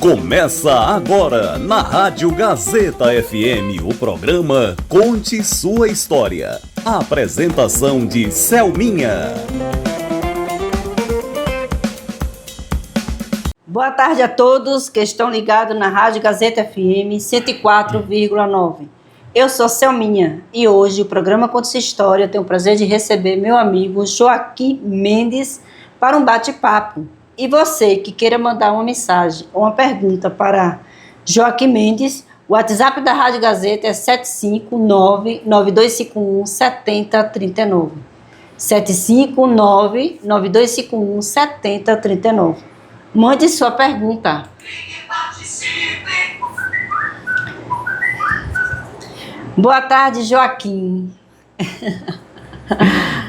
Começa agora na Rádio Gazeta FM o programa Conte Sua História. A apresentação de Selminha. Boa tarde a todos que estão ligados na Rádio Gazeta FM 104,9. Eu sou Selminha e hoje o programa Conte Sua História tem o prazer de receber meu amigo Joaquim Mendes para um bate-papo. E você que queira mandar uma mensagem ou uma pergunta para Joaquim Mendes, o WhatsApp da Rádio Gazeta é 759-9251-7039. 759-9251-7039. Mande sua pergunta. Boa tarde, Joaquim.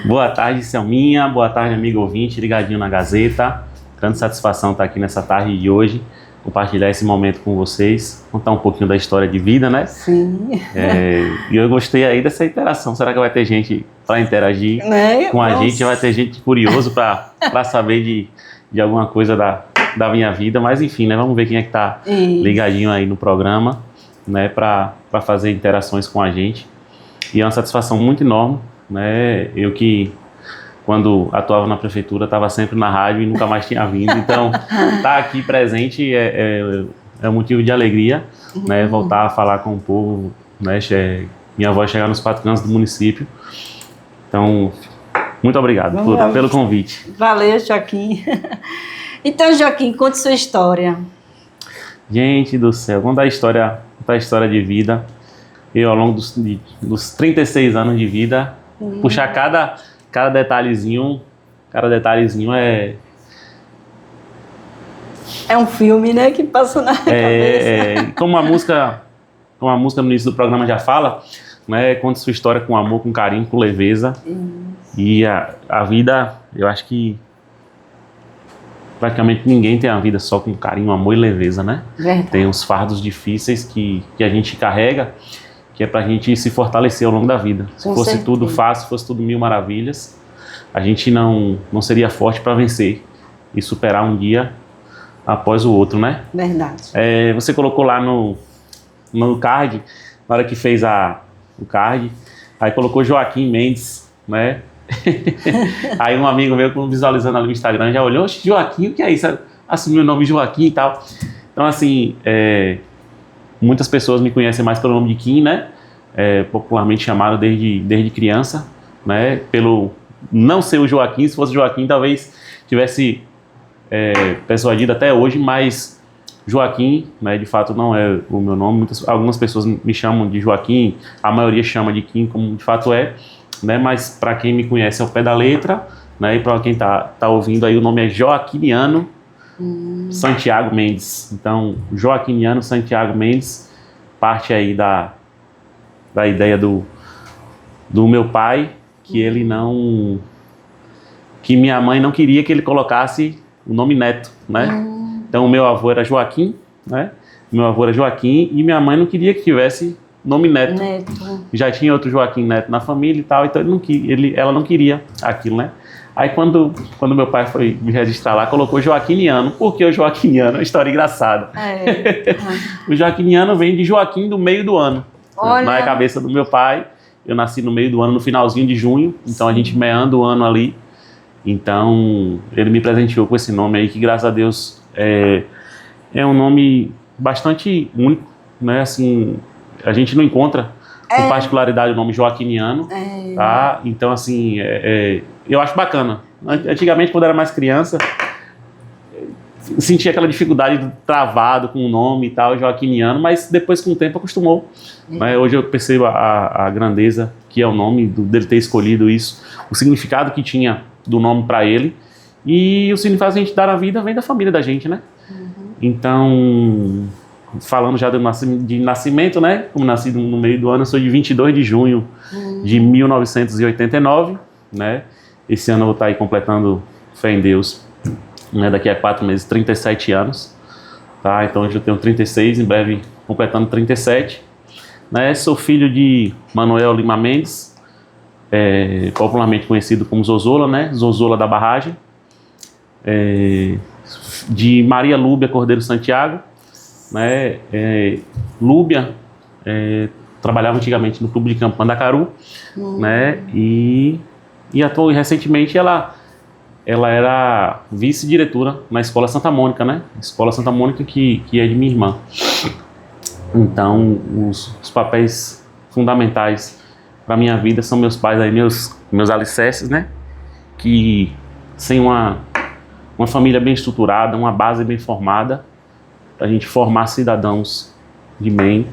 Boa tarde, Selminha. Boa tarde, amigo ouvinte, ligadinho na Gazeta. Grande satisfação estar aqui nessa tarde de hoje, compartilhar esse momento com vocês, contar um pouquinho da história de vida, né? Sim. E eu gostei aí dessa interação. Será que vai ter gente para interagir com a gente? Vai ter gente curioso para saber de alguma coisa da minha vida, mas enfim, né? Vamos ver quem é que está ligadinho aí no programa, né? Para fazer interações com a gente. E é uma satisfação muito enorme, né? Eu que, quando atuava na prefeitura, estava sempre na rádio e nunca mais tinha vindo. Então, estar aqui presente é um motivo de alegria, né? Voltar a falar com o povo, né? Minha voz chegar nos 4 cantos do município. Então, muito obrigado pelo convite. Valeu, Joaquim. Então, Joaquim, conte sua história. Gente do céu, contar a história de vida. Eu, ao longo dos 36 anos de vida, puxar cada detalhezinho é um filme, né, que passa na cabeça. Como a música no início do programa já fala, né, conta sua história com amor, com carinho, com leveza. E a vida, eu acho que praticamente ninguém tem a vida só com carinho, amor e leveza, né? Verdade. Tem uns fardos difíceis que a gente carrega, que é pra gente se fortalecer ao longo da vida. Se fosse tudo fácil, fosse tudo mil maravilhas, a gente não seria forte para vencer e superar um dia após o outro, né? Verdade. Você colocou lá no card, na hora que fez o card, aí colocou Joaquim Mendes, né? Aí um amigo meu, visualizando ali no Instagram, já olhou: Joaquim, o que é isso? Assumiu o nome Joaquim e tal. Então, assim, muitas pessoas me conhecem mais pelo nome de Kim, né? Popularmente chamado desde criança, né? Pelo não ser o Joaquim. Se fosse Joaquim, talvez tivesse persuadido até hoje, mas Joaquim, né, de fato não é o meu nome. Algumas pessoas me chamam de Joaquim, a maioria chama de Kim, como de fato é, né? Mas para quem me conhece ao pé da letra, né? E para quem tá ouvindo aí, o nome é Joaquiniano Santiago Mendes. Então, Joaquiniano Santiago Mendes parte aí da ideia do meu pai, que minha mãe não queria que ele colocasse o nome Neto, né? Então, o meu avô era Joaquim, né? Meu avô era Joaquim e minha mãe não queria que tivesse nome Neto. Já tinha outro Joaquim Neto na família e tal, então ela não queria aquilo, né? Aí quando meu pai foi me registrar lá, colocou Joaquiniano. Por que o Joaquiniano? É uma história engraçada. O Joaquiniano vem de Joaquim do meio do ano. Olha. Na cabeça do meu pai, eu nasci no meio do ano, no finalzinho de junho, então a gente meando o ano ali. Então, ele me presenteou com esse nome aí, que graças a Deus é um nome bastante único, né? Assim, a gente não encontra com particularidade o nome Joaquiniano, tá? Então, assim, eu acho bacana. Antigamente, quando eu era mais criança, sentia aquela dificuldade travado com o nome e tal, Joaquiniano, mas depois, com o tempo, acostumou. Né? Hoje eu percebo a grandeza que é o nome dele ter escolhido isso, o significado que tinha do nome para ele, e o significado que a gente dá na vida vem da família da gente, né? Então, falando já de nascimento, né? Como nasci no meio do ano, eu sou de 22 de junho de 1989, né? Esse ano eu vou estar aí completando, fé em Deus, né? Daqui a 4 meses, 37 anos, tá? Então hoje eu tenho 36, em breve completando 37, né? Sou filho de Manuel Lima Mendes, popularmente conhecido como Zozola, né? Zozola da Barragem, de Maria Lúbia Cordeiro Santiago, né? Lúbia trabalhava antigamente no Clube de Campo Mandacaru, né? E atuou recentemente ela era vice-diretora na Escola Santa Mônica, né? Escola Santa Mônica que é de minha irmã. Então, os papéis fundamentais para minha vida são meus pais, aí, meus alicerces, né? Que sem uma família bem estruturada, uma base bem formada, para a gente formar cidadãos de bem,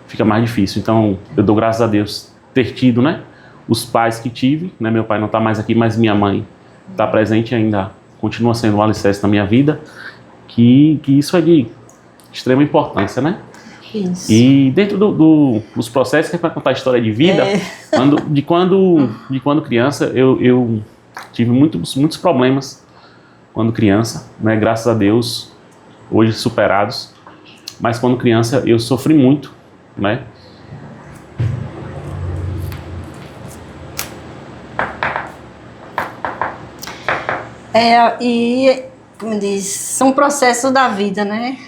fica mais difícil. Então, eu dou graças a Deus ter tido, né? Os pais que tive, né? Meu pai não está mais aqui, mas minha mãe está presente ainda, continua sendo um alicerce na minha vida, que isso é de extrema importância, né? Isso. E dentro dos processos que é para contar a história de vida, de quando criança, eu tive muitos problemas quando criança, né? Graças a Deus, hoje superados, mas quando criança eu sofri muito, né? E, como diz, são processos da vida, né?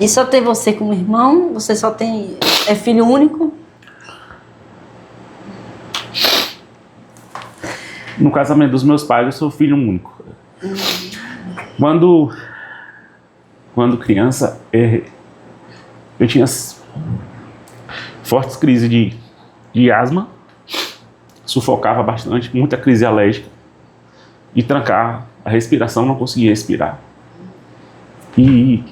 E só tem você como irmão? Você só tem... É filho único? No casamento dos meus pais, eu sou filho único. Quando criança, eu tinha fortes crises de asma, sufocava bastante, muita crise alérgica, e trancar a respiração, não conseguia respirar. E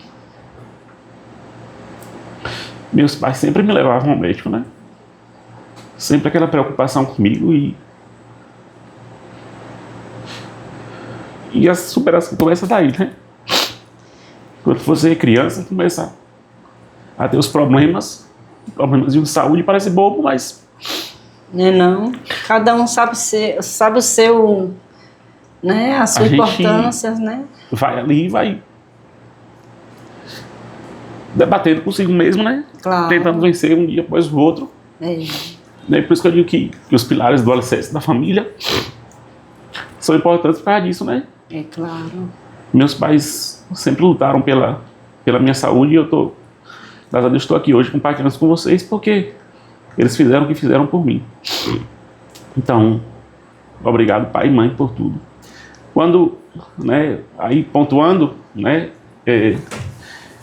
meus pais sempre me levavam ao médico, né? Sempre aquela preocupação comigo e a superação começa daí, né? Quando você é criança, começa a ter os problemas de saúde, parece bobo, mas... Não. Cada um sabe o seu, né? A sua importância, né? Vai ali e vai debatendo consigo mesmo, né? Claro. Tentando vencer um dia após o outro. Por isso que eu digo que os pilares do alicerce da família são importantes por causa disso, né? É claro. Meus pais sempre lutaram pela minha saúde e eu graças a Deus, estou aqui hoje compartilhando com vocês porque eles fizeram o que fizeram por mim. Então, obrigado pai e mãe por tudo. Quando, né, aí pontuando, né,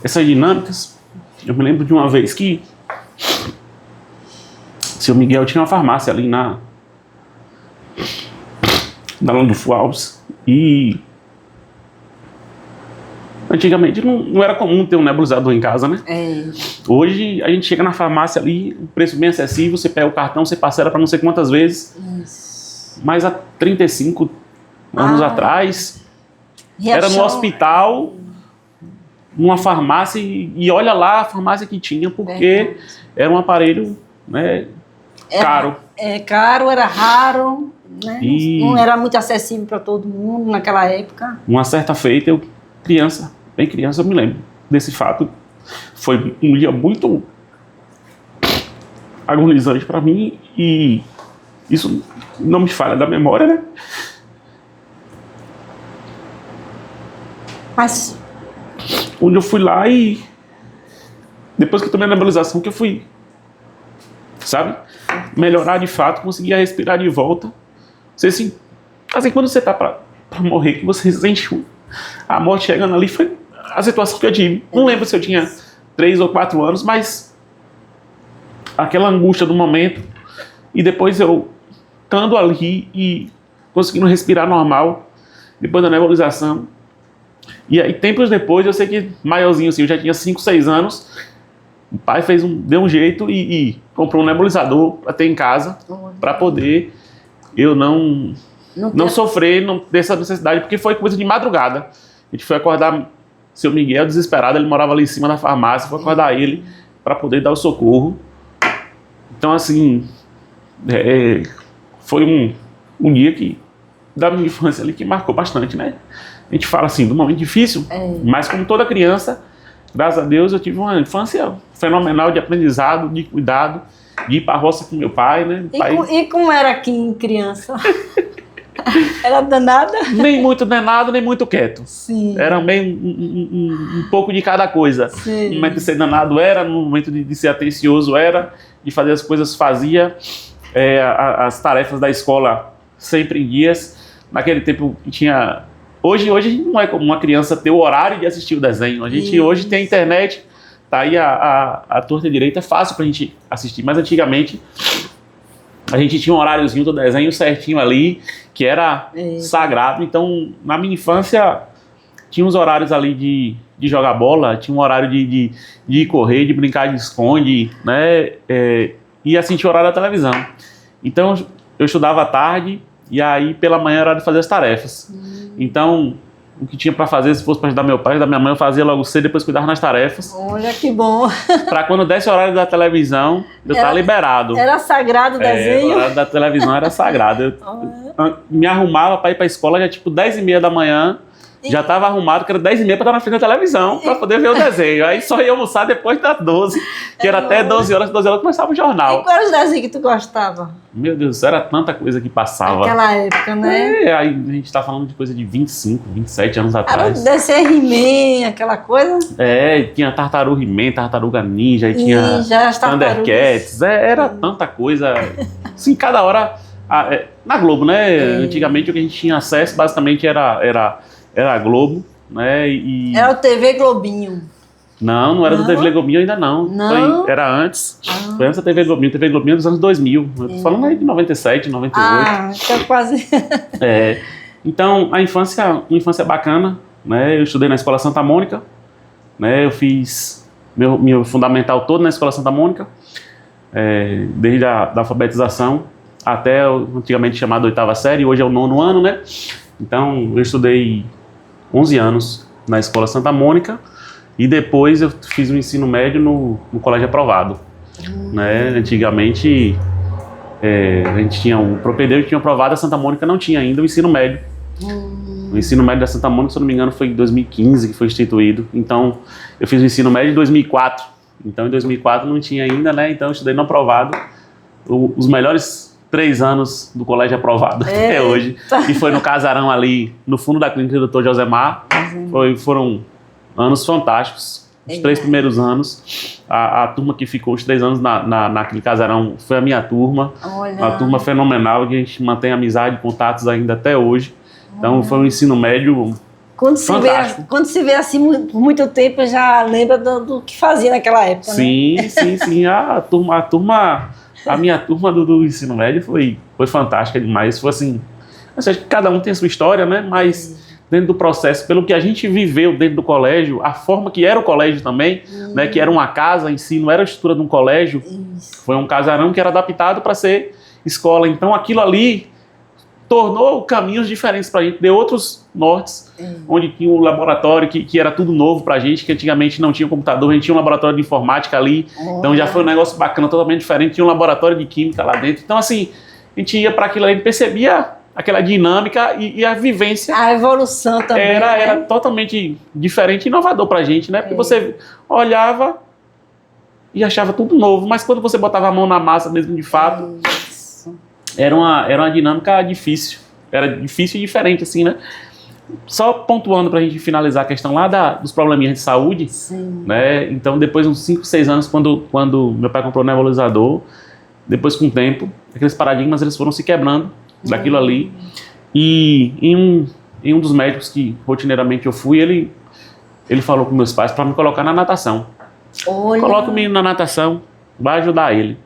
essas dinâmicas, eu me lembro de uma vez que o seu Miguel tinha uma farmácia ali na Landulfo Alves e antigamente não era comum ter um nebulizador em casa, né? Hoje a gente chega na farmácia ali, um preço bem acessível, você pega o cartão, você parcela para não sei quantas vezes. Isso. Mas há 35 anos atrás, era no hospital, numa farmácia, e olha lá a farmácia que tinha, porque era um aparelho, né, caro. Caro, era raro, né? Não era muito acessível para todo mundo naquela época. Uma certa feita, bem criança, eu me lembro desse fato. Foi um dia muito agonizante para mim e isso não me falha da memória, né? Mas... onde eu fui lá e depois que eu tomei a nebulização que eu fui, sabe? Melhorar de fato, conseguir respirar de volta. Você assim quando você tá pra morrer, que você sente a morte chegando ali, foi a situação que eu tive. Não lembro se eu tinha 3 ou 4 anos, mas aquela angústia do momento, e depois eu estando ali e conseguindo respirar normal, depois da nebulização. E aí, tempos depois, eu sei que maiorzinho assim, eu já tinha 5, 6 anos, o pai deu um jeito e comprou um nebulizador para ter em casa, para poder eu não sofrer dessa necessidade, porque foi coisa de madrugada. A gente foi acordar seu Miguel desesperado, ele morava ali em cima da farmácia, foi acordar ele para poder dar o socorro. Então, assim, foi um dia da minha infância ali que marcou bastante, né? A gente fala assim, de um momento difícil, mas como toda criança, graças a Deus, eu tive uma infância fenomenal de aprendizado, de cuidado de ir para a roça com meu pai, né? E como era aqui em criança? Era danada? Nem muito danado, nem muito quieto. Sim. Era meio um pouco de cada coisa. Sim. No momento de ser danado era, no momento de ser atencioso era, de fazer as coisas fazia, as tarefas da escola sempre em dias. Naquele tempo tinha... Hoje a gente não é como uma criança ter o horário de assistir o desenho. A gente hoje tem a internet, tá aí a torta e direita, é fácil pra gente assistir. Mas antigamente a gente tinha um horáriozinho do desenho certinho ali, que era sagrado. Então, na minha infância, tinha uns horários ali de jogar bola, tinha um horário de ir correr, de brincar de esconde, né? E assistir o horário da televisão. Então, eu estudava à tarde e aí pela manhã era hora de fazer as tarefas. Então, o que tinha para fazer, se fosse para ajudar meu pai, da minha mãe, eu fazia logo cedo, depois cuidava nas tarefas. Olha que bom. Para quando desse o horário da televisão, eu estava liberado. Era sagrado o desenho? O horário da televisão era sagrado. Eu me arrumava para ir para a escola, já tipo 10h30 da manhã, já estava arrumado, que era 10h30 para estar na frente da televisão, para poder ver o desenho. Aí só ia almoçar depois das 12, que era até 12 horas começava o jornal. E qual era os desenhos que tu gostava? Meu Deus, era tanta coisa que passava. Naquela época, né? Aí a gente tá falando de coisa de 25, 27 anos atrás. Era desenho He-Man, aquela coisa? Tinha Tartaruga He-Man, Tartaruga Ninja, tinha Thundercats, era tanta coisa. Assim, cada hora... na Globo, né? Antigamente o que a gente tinha acesso basicamente era a Globo, né? Era o TV Globinho. Não era do TV Globinho ainda não. Era antes. Foi antes da TV Globinho. TV Globinho dos anos 2000. Eu tô falando aí de 97, 98. Então quase... Então, uma infância bacana, né? Eu estudei na Escola Santa Mônica, né? Eu fiz meu fundamental todo na Escola Santa Mônica, desde da alfabetização até antigamente chamado 8ª série, hoje é o 9º ano, né? Então, eu estudei 11 anos na Escola Santa Mônica e depois eu fiz o ensino médio no Colégio Aprovado. Né? Antigamente, a gente tinha o propedêutico tinha aprovado, a Santa Mônica não tinha ainda o ensino médio. O ensino médio da Santa Mônica, se eu não me engano, foi em 2015 que foi instituído. Então, eu fiz o ensino médio em 2004. Então, em 2004 não tinha ainda, né? Então, eu estudei no aprovado. Os melhores 3 anos do colégio aprovado até hoje. E foi no casarão ali, no fundo da clínica do Dr. Josemar. Foram anos fantásticos. Os 3 primeiros anos. A turma que ficou os 3 anos naquele casarão foi a minha turma. Olha. Uma turma fenomenal, que a gente mantém amizade e contatos ainda até hoje. Então foi um ensino médio fantástico. Quando se vê assim por muito tempo, já lembra do que fazia naquela época, sim, né? Sim. A minha turma do ensino médio foi fantástica demais. Foi assim, acho que cada um tem a sua história, né? Mas dentro do processo, pelo que a gente viveu dentro do colégio, a forma que era o colégio também, né? Que era uma casa em si, não era a estrutura de um colégio. Foi um casarão que era adaptado para ser escola. Então aquilo ali tornou caminhos diferentes para a gente, deu outros nortes, onde tinha um laboratório que era tudo novo para a gente, que antigamente não tinha computador, a gente tinha um laboratório de informática ali, então já foi um negócio bacana, totalmente diferente, tinha um laboratório de química lá dentro, então assim, a gente ia para aquilo ali, percebia aquela dinâmica e a vivência. A evolução também. Era totalmente diferente e inovador para a gente, né? Porque você olhava e achava tudo novo, mas quando você botava a mão na massa mesmo de fato... Era uma dinâmica difícil. Era difícil e diferente, assim, né? Só pontuando pra gente finalizar a questão lá dos probleminhas de saúde. Sim. Né? Então, depois de uns 5, 6 anos, quando meu pai comprou o nebulizador, depois com o tempo, aqueles paradigmas eles foram se quebrando daquilo ali. E em um dos médicos que rotineiramente eu fui, ele falou com meus pais para me colocar na natação. Olha. Coloca o menino na natação, vai ajudar ele.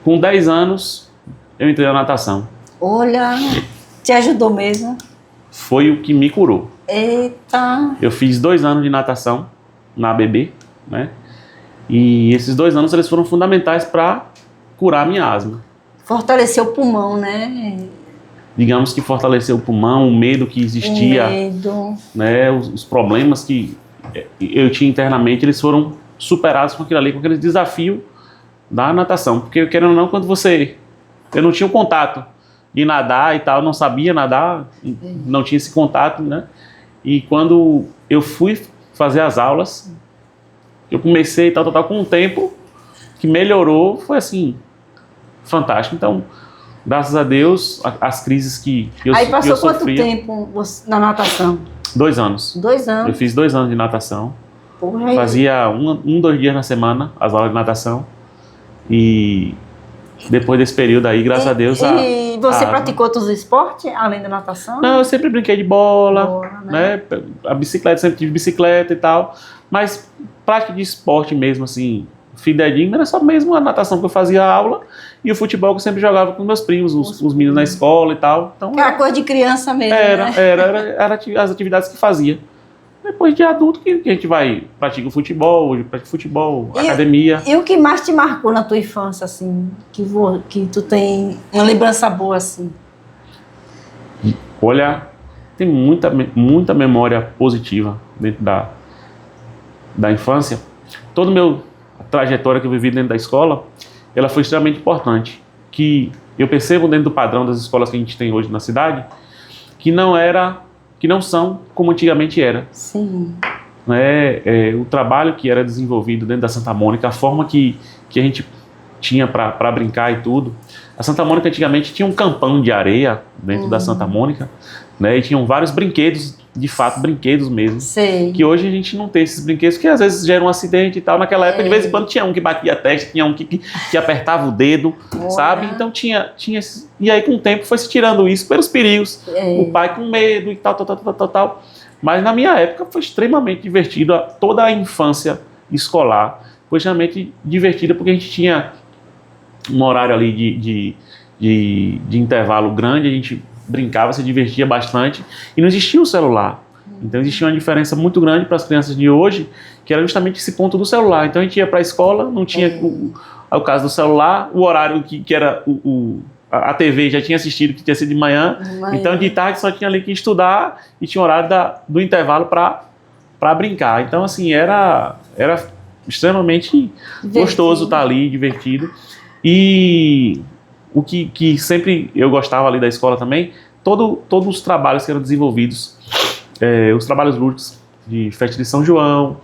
Com 10 anos... eu entrei na natação. Olha, te ajudou mesmo? Foi o que me curou. Eita! Eu fiz 2 anos de natação na ABB, né? E esses 2 anos eles foram fundamentais para curar a minha asma. Fortaleceu o pulmão, né? Digamos que fortaleceu o pulmão, o medo que existia. O medo. Né? Os problemas que eu tinha internamente, eles foram superados com aquilo ali, com aquele desafio da natação. Porque, querendo ou não, quando eu não tinha o contato de nadar e tal, não sabia nadar, não tinha esse contato, né? E quando eu fui fazer as aulas, eu comecei com o tempo, que melhorou foi assim, fantástico. Então, graças a Deus, as crises que eu sofria... Aí passou quanto tempo na natação? 2 anos. 2 anos. Eu fiz 2 anos de natação. Porra, Fazia 2 dias na semana as aulas de natação. E depois desse período aí, graças a Deus... E você praticou outros esportes, além da natação? Não, eu sempre brinquei de bola, né? A bicicleta, sempre tive bicicleta e tal. Mas prática de esporte mesmo, assim, fidedigno, era só mesmo a natação que eu fazia aula e o futebol que eu sempre jogava com meus primos, os meninos na escola e tal. Então, era coisa de criança mesmo, era as atividades que fazia. Depois de adulto que a gente vai, pratica o futebol, hoje pratica futebol, academia. E o que mais te marcou na tua infância, assim, que tu tem uma lembrança boa, assim? Olha, tem muita memória positiva dentro da infância. Toda a trajetória que eu vivi dentro da escola, ela foi extremamente importante. Que eu percebo dentro do padrão das escolas que a gente tem hoje na cidade, que não são como antigamente era. Sim. O trabalho que era desenvolvido dentro da Santa Mônica, a forma que a gente tinha para brincar e tudo. A Santa Mônica antigamente tinha um campão de areia dentro da Santa Mônica, né? E tinham vários brinquedos, de fato, brinquedos mesmo. Sei. Que hoje a gente não tem esses brinquedos, que às vezes geram um acidente e tal. Naquela época, de vez em quando, tinha um que batia a testa, tinha um que apertava o dedo, sabe? Então tinha esses... E aí, com o tempo, foi se tirando isso pelos perigos. O pai com medo e tal. Mas na minha época foi extremamente divertido. Toda a infância escolar foi extremamente divertida, porque a gente tinha um horário ali de intervalo grande, a gente brincava, se divertia bastante e não existia o celular. Então existia uma diferença muito grande para as crianças de hoje, que era justamente esse ponto do celular. Então a gente ia para a escola, não tinha o caso do celular, o horário que era a TV já tinha assistido, que tinha sido de manhã, então de tarde só tinha ali que estudar e tinha horário do intervalo para brincar. Então assim, era extremamente gostoso estar ali, divertido. E o que sempre eu gostava ali da escola também, todos os trabalhos que eram desenvolvidos, os trabalhos lúdicos de festa de São João,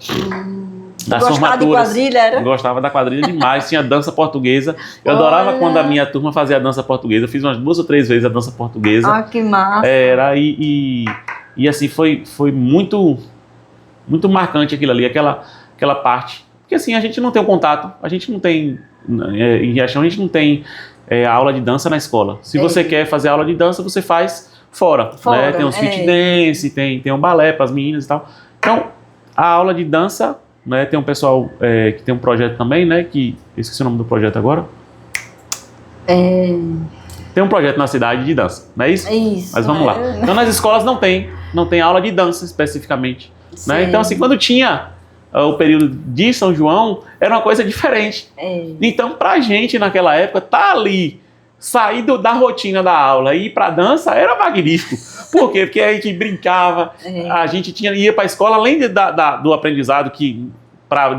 das gostava formaturas. de quadrilha, era? Gostava da quadrilha demais, tinha dança portuguesa. Eu adorava quando a minha turma fazia a dança portuguesa, eu fiz umas 2 ou 3 vezes a dança portuguesa. Ah, que massa! E assim, foi muito, muito marcante aquilo ali, aquela parte. Porque assim, a gente não tem um contato, a gente não tem, em Riachão, a gente não tem aula de dança na escola. Se você quer fazer aula de dança, você faz fora, né? Tem um street dance, tem um balé para as meninas e tal. Então, a aula de dança, né, tem um pessoal que tem um projeto também, né, que eu esqueci o nome do projeto agora. Tem um projeto na cidade de dança, não é isso? Isso. Mas vamos lá. Então, nas escolas não tem aula de dança especificamente, né? Então, assim, quando tinha o período de São João, era uma coisa diferente. Então, pra gente, naquela época, tá ali, sair da rotina da aula e ir pra dança, era magnífico. Por quê? Porque a gente brincava, a gente ia pra escola, além do aprendizado que,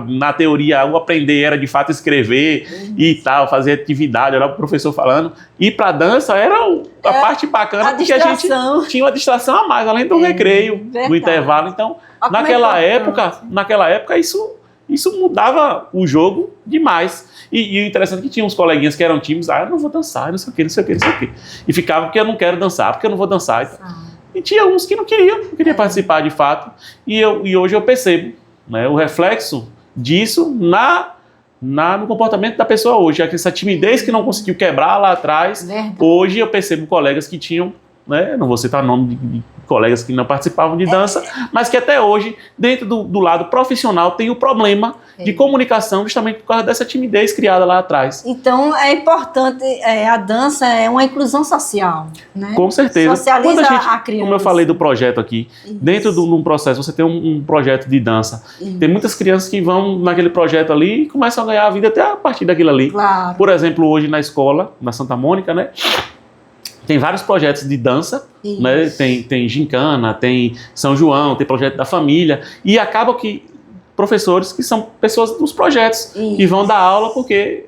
na teoria, o aprender era, de fato, escrever e tal, fazer atividade, era o professor falando. Ir pra dança era a parte bacana, porque a gente tinha uma distração a mais, além do recreio, do intervalo. Então, naquela época, isso mudava o jogo demais. E o interessante é que tinha uns coleguinhas que eram tímidos, eu não vou dançar, não sei o quê. E ficava porque eu não quero dançar, porque eu não vou dançar. E tinha uns que não queriam participar de fato. E hoje eu percebo, né, o reflexo disso no comportamento da pessoa hoje. Essa timidez que não conseguiu quebrar lá atrás, hoje eu percebo colegas que tinham, né, não vou citar nome de colegas que não participavam de dança, mas que até hoje, dentro do lado profissional, tem o problema de comunicação justamente por causa dessa timidez criada lá atrás. Então, é importante, a dança é uma inclusão social, né? Com certeza. Socializa a criança. Como eu falei do projeto aqui, dentro de um processo, você tem um projeto de dança. Tem muitas crianças que vão naquele projeto ali e começam a ganhar a vida até a partir daquilo ali. Claro. Por exemplo, hoje na escola, na Santa Mônica, né? Tem vários projetos de dança, né? Tem gincana, tem São João, tem projeto da família, e acaba que professores que são pessoas dos projetos que vão dar aula, porque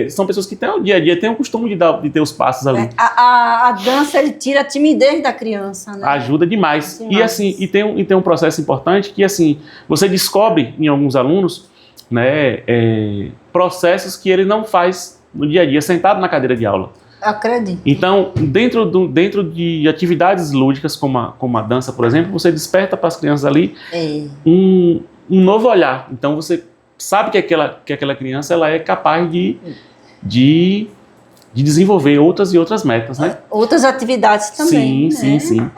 são pessoas que têm o dia a dia, têm o costume de ter os passos ali. A dança, ele tira a timidez da criança, né? Ajuda demais. E assim, tem um processo importante que, assim, você descobre em alguns alunos né, processos que ele não faz no dia a dia, sentado na cadeira de aula. Acredito. Então, dentro de atividades lúdicas, como a dança, por exemplo, você desperta para as crianças ali um novo olhar. Então, você sabe que aquela criança ela é capaz de desenvolver outras e outras metas, né? Outras atividades também. Sim.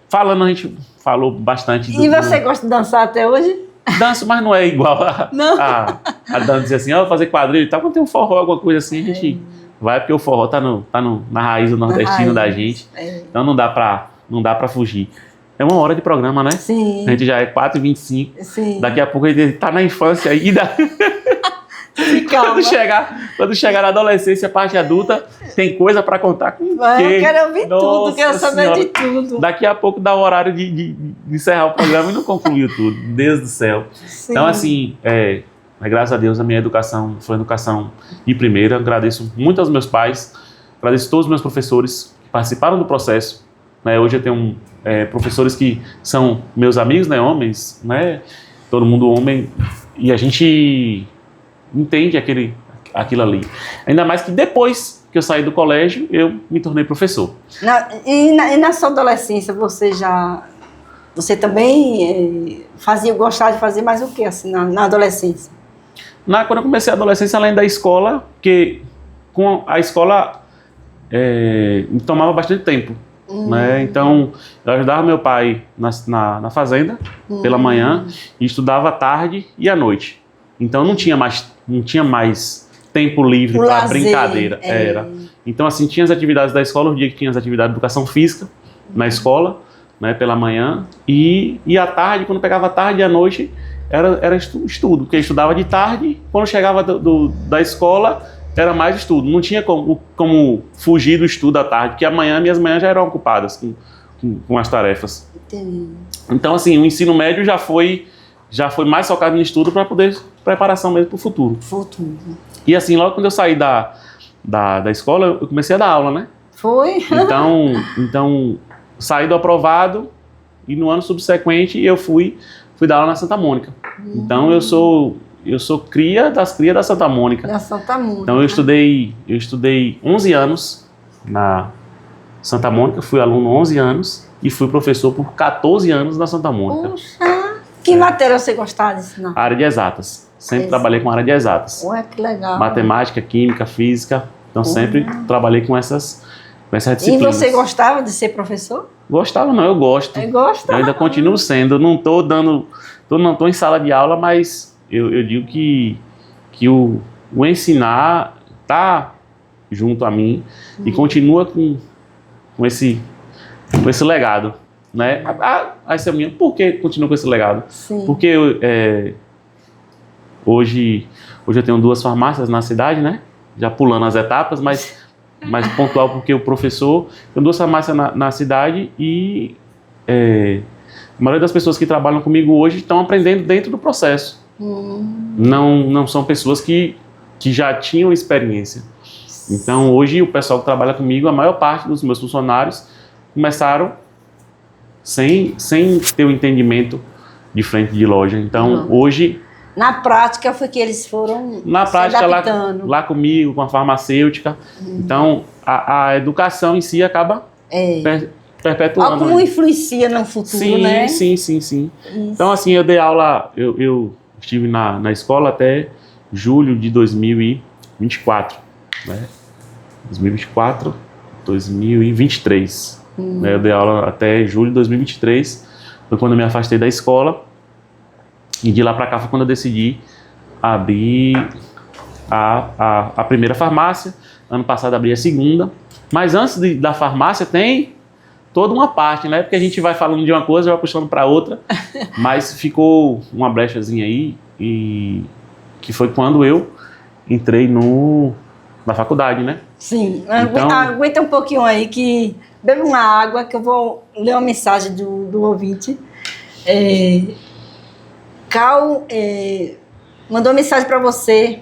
Falando, a gente falou bastante. E você gosta de dançar até hoje? Danço, mas não é igual a dança, dizer assim, fazer quadrilha e tal. Quando tem um forró, alguma coisa assim, a gente vai, porque o forró tá na raiz do nordestino da gente. Então não dá pra fugir. É 1 hora de programa, né? Sim. A gente já é 4h25. Sim. Daqui a pouco a gente tá na infância ainda. Quando chegar na adolescência, parte adulta, tem coisa pra contar com eu quero ouvir tudo, quero saber de tudo. Daqui a pouco dá o horário de encerrar o programa e não concluiu tudo. Deus do céu. Sim. Então, assim, graças a Deus, a minha educação foi educação de primeira. Agradeço muito aos meus pais, agradeço a todos os meus professores que participaram do processo. Né? Hoje eu tenho professores que são meus amigos, né, homens, né? Todo mundo homem, e a gente entende aquilo ali. Ainda mais que depois que eu saí do colégio, eu me tornei professor. E na sua adolescência, você também gostava de fazer mais o que assim, na adolescência? Quando eu comecei a adolescência, além da escola, porque com a escola me tomava bastante tempo. Né? Então, eu ajudava meu pai na fazenda, pela manhã, e estudava à tarde e à noite. Então, não tinha mais tempo livre para brincadeira. Então, assim, tinha as atividades da escola, os dias que tinha as atividades de educação física na escola, né, pela manhã, e à tarde, quando pegava a tarde e à noite, era estudo, porque eu estudava de tarde, quando chegava da escola, era mais estudo. Não tinha como fugir do estudo à tarde, porque minhas manhãs já eram ocupadas com as tarefas. Entendi. Então, assim, o ensino médio já foi mais focado em estudo para poder preparação mesmo para o futuro. E assim, logo quando eu saí da escola, eu comecei a dar aula, né? Foi? Então saí do aprovado e no ano subsequente eu fui dar aula na Santa Mônica. Então eu sou cria da Santa Mônica. Da Santa Mônica. Então eu estudei 11 anos na Santa Mônica, fui aluno 11 anos e fui professor por 14 anos na Santa Mônica. Puxa, que matéria você gostava de ensinar? A área de exatas. Sempre trabalhei com a área de exatas. Ué, que legal. Matemática, química, física. Então sempre trabalhei com essas disciplinas. E você gostava de ser professor? Gostava não, eu gosto. Eu ainda continuo sendo. Não estou em sala de aula, mas eu digo que o ensinar está junto a mim e continua com esse legado. Né? Por que continua com esse legado? Sim. Porque hoje eu tenho 2 farmácias na cidade, né? Já pulando as etapas, mas pontual porque o professor tem 2 farmácias na cidade e a maioria das pessoas que trabalham comigo hoje estão aprendendo dentro do processo. Não são pessoas que já tinham experiência. Então hoje o pessoal que trabalha comigo, a maior parte dos meus funcionários começaram sem ter o entendimento de frente de loja. Então hoje... Na prática foi que eles foram na se prática adaptando. lá comigo, com a farmacêutica. Então a educação em si acaba perpetuando. Olha como influencia no futuro, né? Sim. Isso. Então assim, eu dei aula, eu estive na escola até julho de 2024, né? 2024, 2023. Né? Eu dei aula até julho de 2023, foi quando eu me afastei da escola. E de lá para cá foi quando eu decidi abrir a primeira farmácia. Ano passado abri a segunda. Mas antes da farmácia tem toda uma parte, né? Porque a gente vai falando de uma coisa, vai puxando para outra. Mas ficou uma brechazinha aí, e que foi quando eu entrei na faculdade, né? Sim. Então, aguenta um pouquinho aí, que bebe uma água, que eu vou ler uma mensagem do ouvinte. Cal mandou mensagem para você,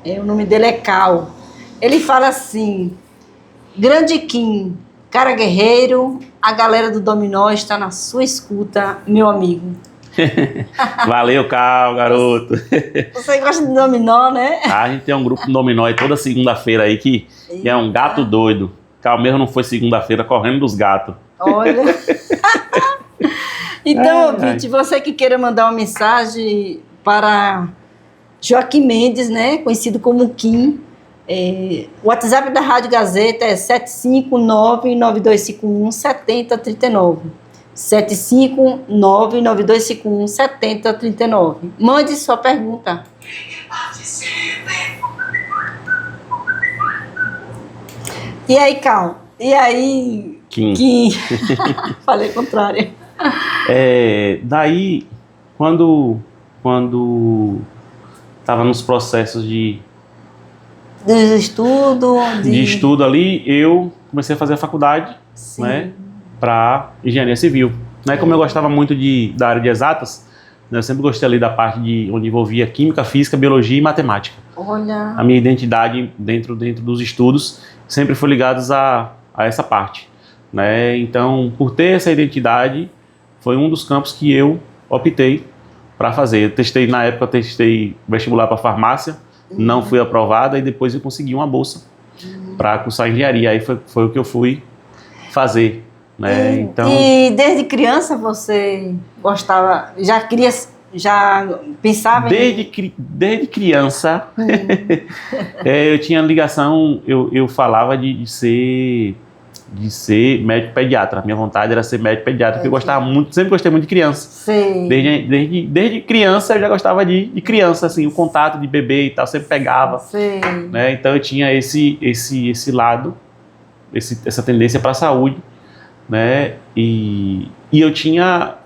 o nome dele é Cal. Ele fala assim: Grande Kim, cara guerreiro, a galera do Dominó está na sua escuta, meu amigo. Valeu, Cal, garoto. Você gosta de dominó, né? A gente tem um grupo de dominó aí toda segunda-feira aí que é um gato doido. Cal mesmo não foi segunda-feira correndo dos gatos. Olha. Então, ouvinte, você que queira mandar uma mensagem para Joaquim Mendes, né, conhecido como Kim, o WhatsApp da Rádio Gazeta é 75992517039. 75992517039. Mande sua pergunta. E aí, Cal? E aí, Kim? Falei o contrário. Daí, quando estava nos processos de estudo ali, eu comecei a fazer a faculdade, né, para engenharia civil. Né, como eu gostava muito da área de exatas, né, eu sempre gostei ali da parte onde envolvia química, física, biologia e matemática. Olha. A minha identidade dentro dos estudos sempre foi ligada a essa parte. Né? Então, por ter essa identidade, foi um dos campos que eu optei para fazer. Na época, eu testei vestibular para farmácia, não fui aprovada e depois eu consegui uma bolsa para cursar engenharia. Aí foi o que eu fui fazer. Né? Então, e desde criança você gostava, já pensava desde criança, eu tinha ligação, eu falava de ser médico pediatra. Minha vontade era ser médico pediatra, porque eu gostava muito, sempre gostei muito de criança. Sim. Desde criança eu já gostava de criança, assim, o contato de bebê e tal, sempre pegava. Sim. Né? Então eu tinha esse lado, essa tendência para a saúde, né? E eu tinha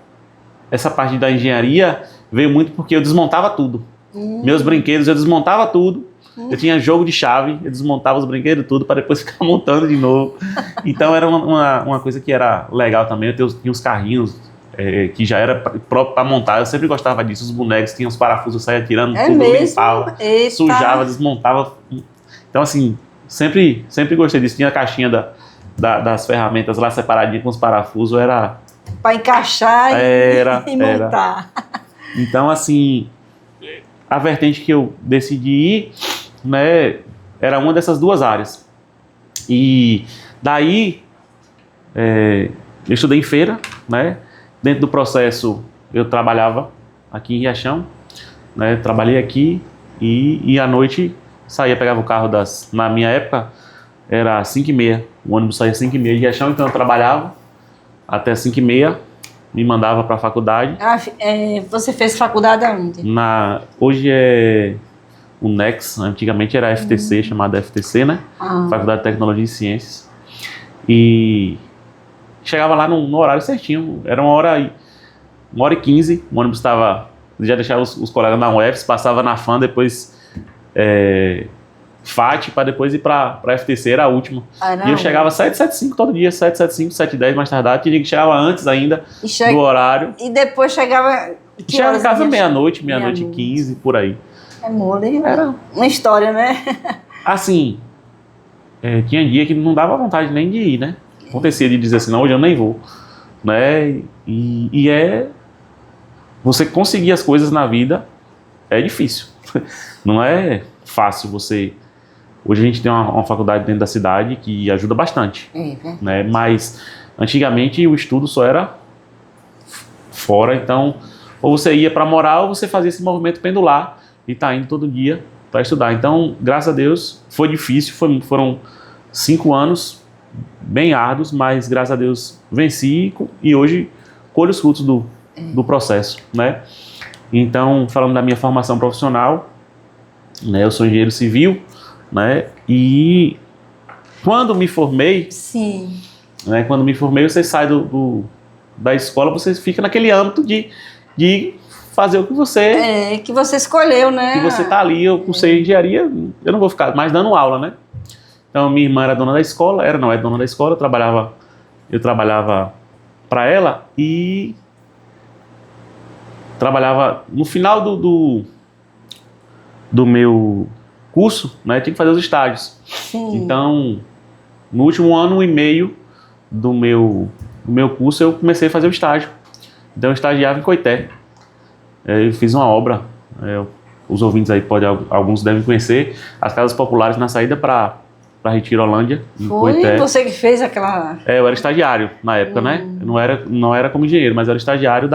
essa parte da engenharia, veio muito porque eu desmontava tudo. Meus brinquedos, eu desmontava tudo. Eu tinha jogo de chave, eu desmontava os brinquedos tudo para depois ficar montando de novo. Então era uma coisa que era legal também. Eu tinha uns carrinhos que já era próprio para montar. Eu sempre gostava disso. Os bonecos tinham os parafusos, eu saía tirando tudo, mesmo? limpava, Eita. sujava, desmontava. Então assim, sempre gostei disso. Tinha a caixinha das ferramentas lá separadinha com os parafusos, era para encaixar e montar. Então assim, a vertente que eu decidi ir, né, era uma dessas duas áreas. E daí eu estudei em feira, né? Dentro do processo eu trabalhava aqui em Riachão, né? Trabalhei aqui e à noite saía, pegava o carro na minha época era 5h30, o ônibus saía 5h30 de Riachão, então eu trabalhava até 5h30, me mandava para a faculdade. Você fez faculdade aonde? Hoje é o NEX, antigamente era a FTC, chamada FTC, né? Faculdade de Tecnologia e Ciências. E chegava lá no horário certinho, era 1h15, o ônibus estava, já deixava os colegas na UFS, passava na FAM, depois FAT, para depois ir para a FTC, era a última. E eu chegava 7h75 todo dia, 7h75, 7h10 mais tardado, tinha que chegava antes ainda do horário. E depois chegava em casa meia-noite, meia-noite e 15, por aí. É mole, era uma história, né? Assim, tinha dia que não dava vontade nem de ir, né? Acontecia de dizer assim, não, hoje eu nem vou. Né? Você conseguir as coisas na vida é difícil. Não é fácil você... Hoje a gente tem uma faculdade dentro da cidade que ajuda bastante. Né? Mas antigamente o estudo só era fora, então ou você ia para morar ou você fazia esse movimento pendular e tá indo todo dia para estudar. Então, graças a Deus, foi difícil, foram 5 anos bem árduos, mas graças a Deus venci e hoje colho os frutos do processo, né? Então, falando da minha formação profissional, né, eu sou engenheiro civil, né? E quando me formei, sim, né, quando me formei, você sai da escola, você fica naquele âmbito de fazer o que você... que você escolheu, né? Que você tá ali, eu cursei engenharia, eu não vou ficar mais dando aula, né? Então, minha irmã era dona da escola, é dona da escola, eu trabalhava para ela e trabalhava no final do meu curso, né? Tinha que fazer os estágios. Sim. Então, no último ano e meio do meu curso, eu comecei a fazer o estágio. Então, eu estagiava em Coité, eu fiz uma obra, os ouvintes aí alguns devem conhecer, as casas populares na saída para Retirolândia, em Foi Coité. você que fez aquela... Eu era estagiário na época, né? Eu não era como engenheiro, mas era estagiário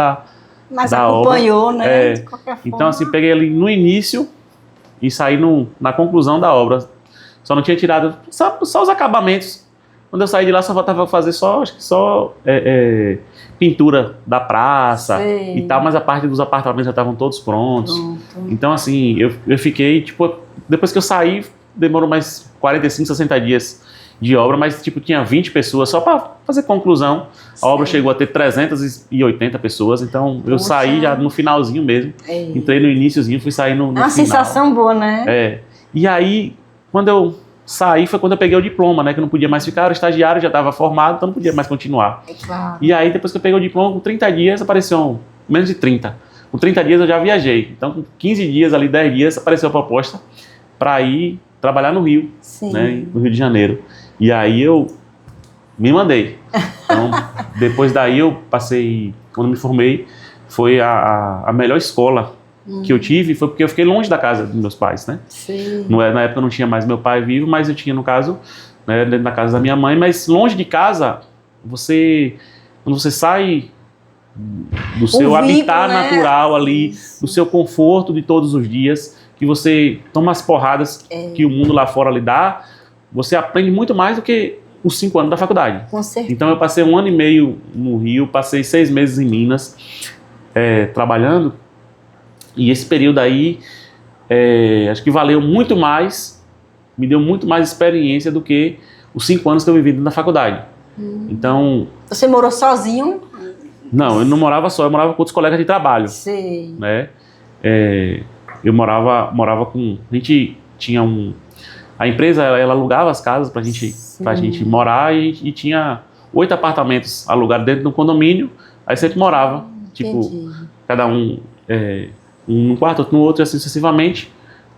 Mas da acompanhou, obra. né? De qualquer forma. Então, assim, peguei ali no início e saí na conclusão da obra. Só não tinha tirado só os acabamentos. Quando eu saí de lá, só faltava fazer acho que só pintura da praça Sei. e tal, mas a parte dos apartamentos já estavam todos prontos. Pronto. Então, assim, eu fiquei, tipo, depois que eu saí, demorou mais 45, 60 dias de obra, mas, tipo, tinha 20 pessoas só para fazer conclusão. A obra chegou a ter 380 pessoas, então eu Poxa. saí já no finalzinho mesmo. Entrei no iniciozinho, fui sair no É uma final. sensação boa, né? E aí, quando eu saí, foi quando eu peguei o diploma, né? Que eu não podia mais ficar, eu era estagiário, já estava formado, então não podia mais continuar. É claro. E aí, depois que eu peguei o diploma, com 30 dias, apareceu menos de 30. Com 30 dias eu já viajei. Então, com 15 dias, ali 10 dias, apareceu a proposta para ir trabalhar no Rio, Sim. né? No Rio de Janeiro. E aí eu me mandei. Então, depois daí eu passei, quando me formei, foi a melhor escola que eu tive, foi porque eu fiquei longe da casa dos meus pais, né? Sim. Na época eu não tinha mais meu pai vivo, mas eu tinha, no caso, né, dentro da casa da minha mãe, mas longe de casa, quando você sai do seu habitat natural ali, do seu conforto de todos os dias, que você toma as porradas que o mundo lá fora lhe dá, você aprende muito mais do que os 5 anos da faculdade. Com certeza. Então eu passei 1 ano e meio no Rio, passei 6 meses em Minas, trabalhando, e esse período aí, acho que valeu muito mais, me deu muito mais experiência do que os 5 anos que eu vivi dentro da faculdade. Então... Você morou sozinho? Não, eu não morava só, eu morava com outros colegas de trabalho. Sei. Né? Eu morava com... A gente tinha a empresa, ela alugava as casas pra gente morar e tinha 8 apartamentos alugados dentro do condomínio, aí sempre morava, tipo, cada um num quarto, outro no outro, e assim sucessivamente,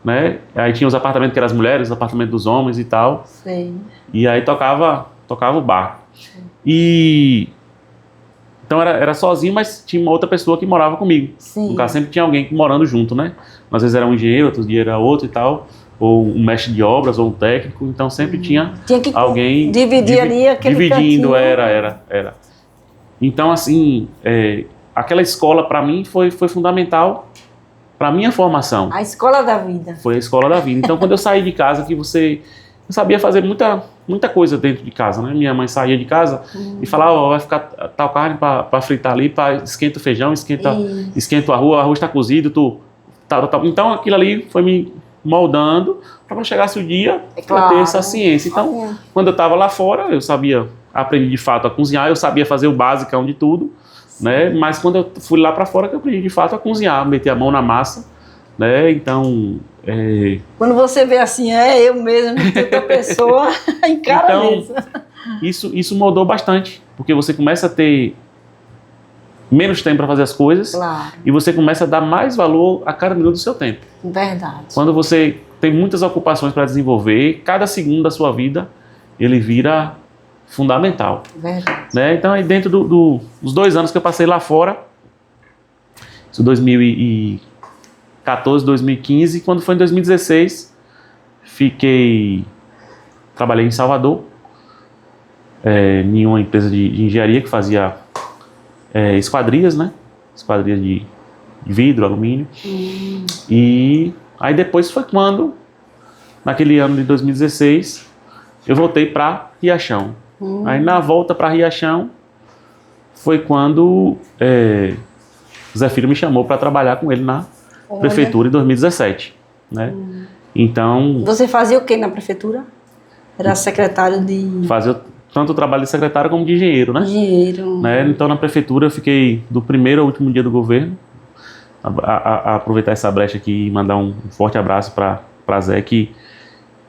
né? Aí tinha os apartamentos que eram as mulheres, os apartamentos dos homens e tal. Sei. E aí tocava o bar. E... Então era sozinho, mas tinha uma outra pessoa que morava comigo. Sim. No caso, sempre tinha alguém morando junto, né? Às vezes era um engenheiro, outros dias era outro e tal, ou um mestre de obras, ou um técnico, então sempre tinha que alguém... dividir ali aquele dividindo, cantinho. era. Então, assim, aquela escola para mim foi fundamental para minha formação. A escola da vida. Foi a escola da vida. Então, quando eu saí de casa, que eu sabia fazer muita coisa dentro de casa, né? Minha mãe saía de casa e falava, vai ficar tal carne para fritar ali, esquenta o feijão, esquenta o arroz está cozido, tal. Então, aquilo ali foi me moldando para quando chegasse o dia, eu ter essa ciência. Então, quando eu estava lá fora, eu aprendi de fato a cozinhar, eu sabia fazer o basicão de tudo, né? Mas quando eu fui lá para fora, que eu aprendi de fato a cozinhar, meter a mão na massa, né? Então... Quando você vê assim, eu mesmo, outra pessoa, encara mesmo. Isso mudou bastante, porque você começa a ter menos tempo para fazer as coisas, claro. E você começa a dar mais valor a cada minuto do seu tempo. Verdade. Quando você tem muitas ocupações para desenvolver, cada segundo da sua vida, ele vira fundamental. Verdade. Né? Então, aí dentro dos 2 anos que eu passei lá fora, isso 2014, 2015, quando foi em 2016, trabalhei em Salvador, em uma empresa de engenharia que fazia esquadrias, né? Esquadrias de vidro, alumínio. E aí depois foi quando, naquele ano de 2016, eu voltei para Riachão. Aí na volta para Riachão foi quando Zé Filho me chamou para trabalhar com ele na prefeitura em 2017, né? Então... Você fazia o que na prefeitura? Era secretário de... Fazia tanto o trabalho de secretário como de engenheiro, né? Engenheiro. Né? Então na prefeitura eu fiquei do primeiro ao último dia do governo. Aproveitar essa brecha aqui e mandar um forte abraço para Zé, que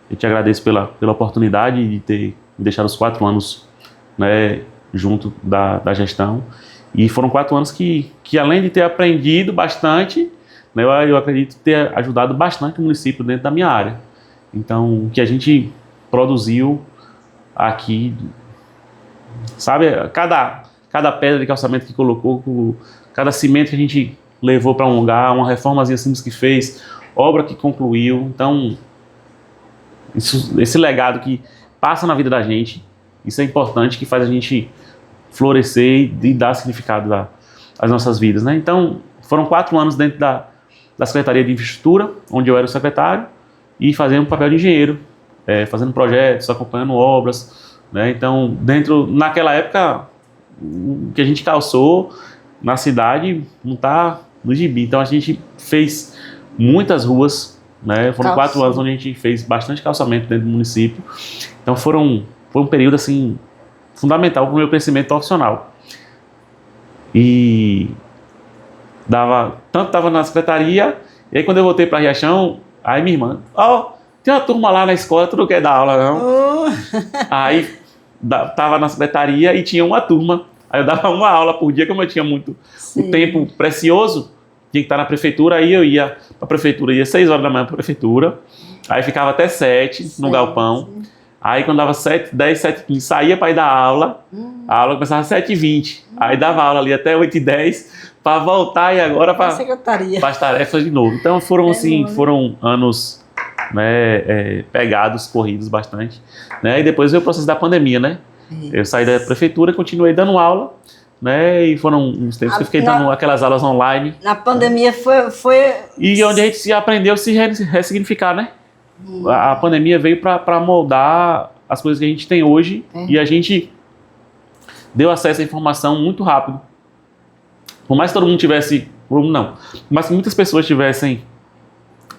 eu te agradeço pela oportunidade de ter me deixado os 4 anos, né, junto da gestão. E foram 4 anos que além de ter aprendido bastante, né, eu acredito ter ajudado bastante o município dentro da minha área. Então, o que a gente produziu aqui, sabe, cada pedra de calçamento que colocou, cada cimento que a gente levou para um lugar, uma reformazinha simples que fez, obra que concluiu. Então, esse legado que passa na vida da gente, isso é importante, que faz a gente florescer e dar significado às nossas vidas, né? Então, foram 4 anos dentro da Secretaria de Infraestrutura, onde eu era o secretário, e fazendo um papel de engenheiro, fazendo projetos, acompanhando obras, né? Então, naquela época, o que a gente calçou na cidade não está no gibi. Então, a gente fez muitas ruas, né? Foram 4 anos onde a gente fez bastante calçamento dentro do município. Então, foi um período, assim, fundamental para o meu crescimento profissional. E estava na secretaria, e aí quando eu voltei para Riachão, aí minha irmã, tem uma turma lá na escola, tu não quer dar aula não? Aí estava na secretaria e tinha uma turma, aí eu dava uma aula por dia, como eu tinha muito o tempo precioso, tinha que estar na prefeitura, aí eu ia para a prefeitura, ia 6 horas da manhã para a prefeitura, aí ficava até 7 no galpão. Aí quando dava 7h10, 7h15, saía para ir dar aula, a aula começava às 7h20, aí dava aula ali até 8h10, para voltar e agora para as tarefas de novo. Então foram anos, né, pegados, corridos bastante, né, e depois veio o processo da pandemia, né? Isso. Eu saí da prefeitura, continuei dando aula, né, e foram uns tempos que eu fiquei dando aquelas aulas online. Na pandemia foi... E onde a gente aprendeu a se ressignificar, né? A pandemia veio para moldar as coisas que a gente tem hoje, e a gente deu acesso à informação muito rápido. Por mais que todo mundo tivesse... mas que muitas pessoas tivessem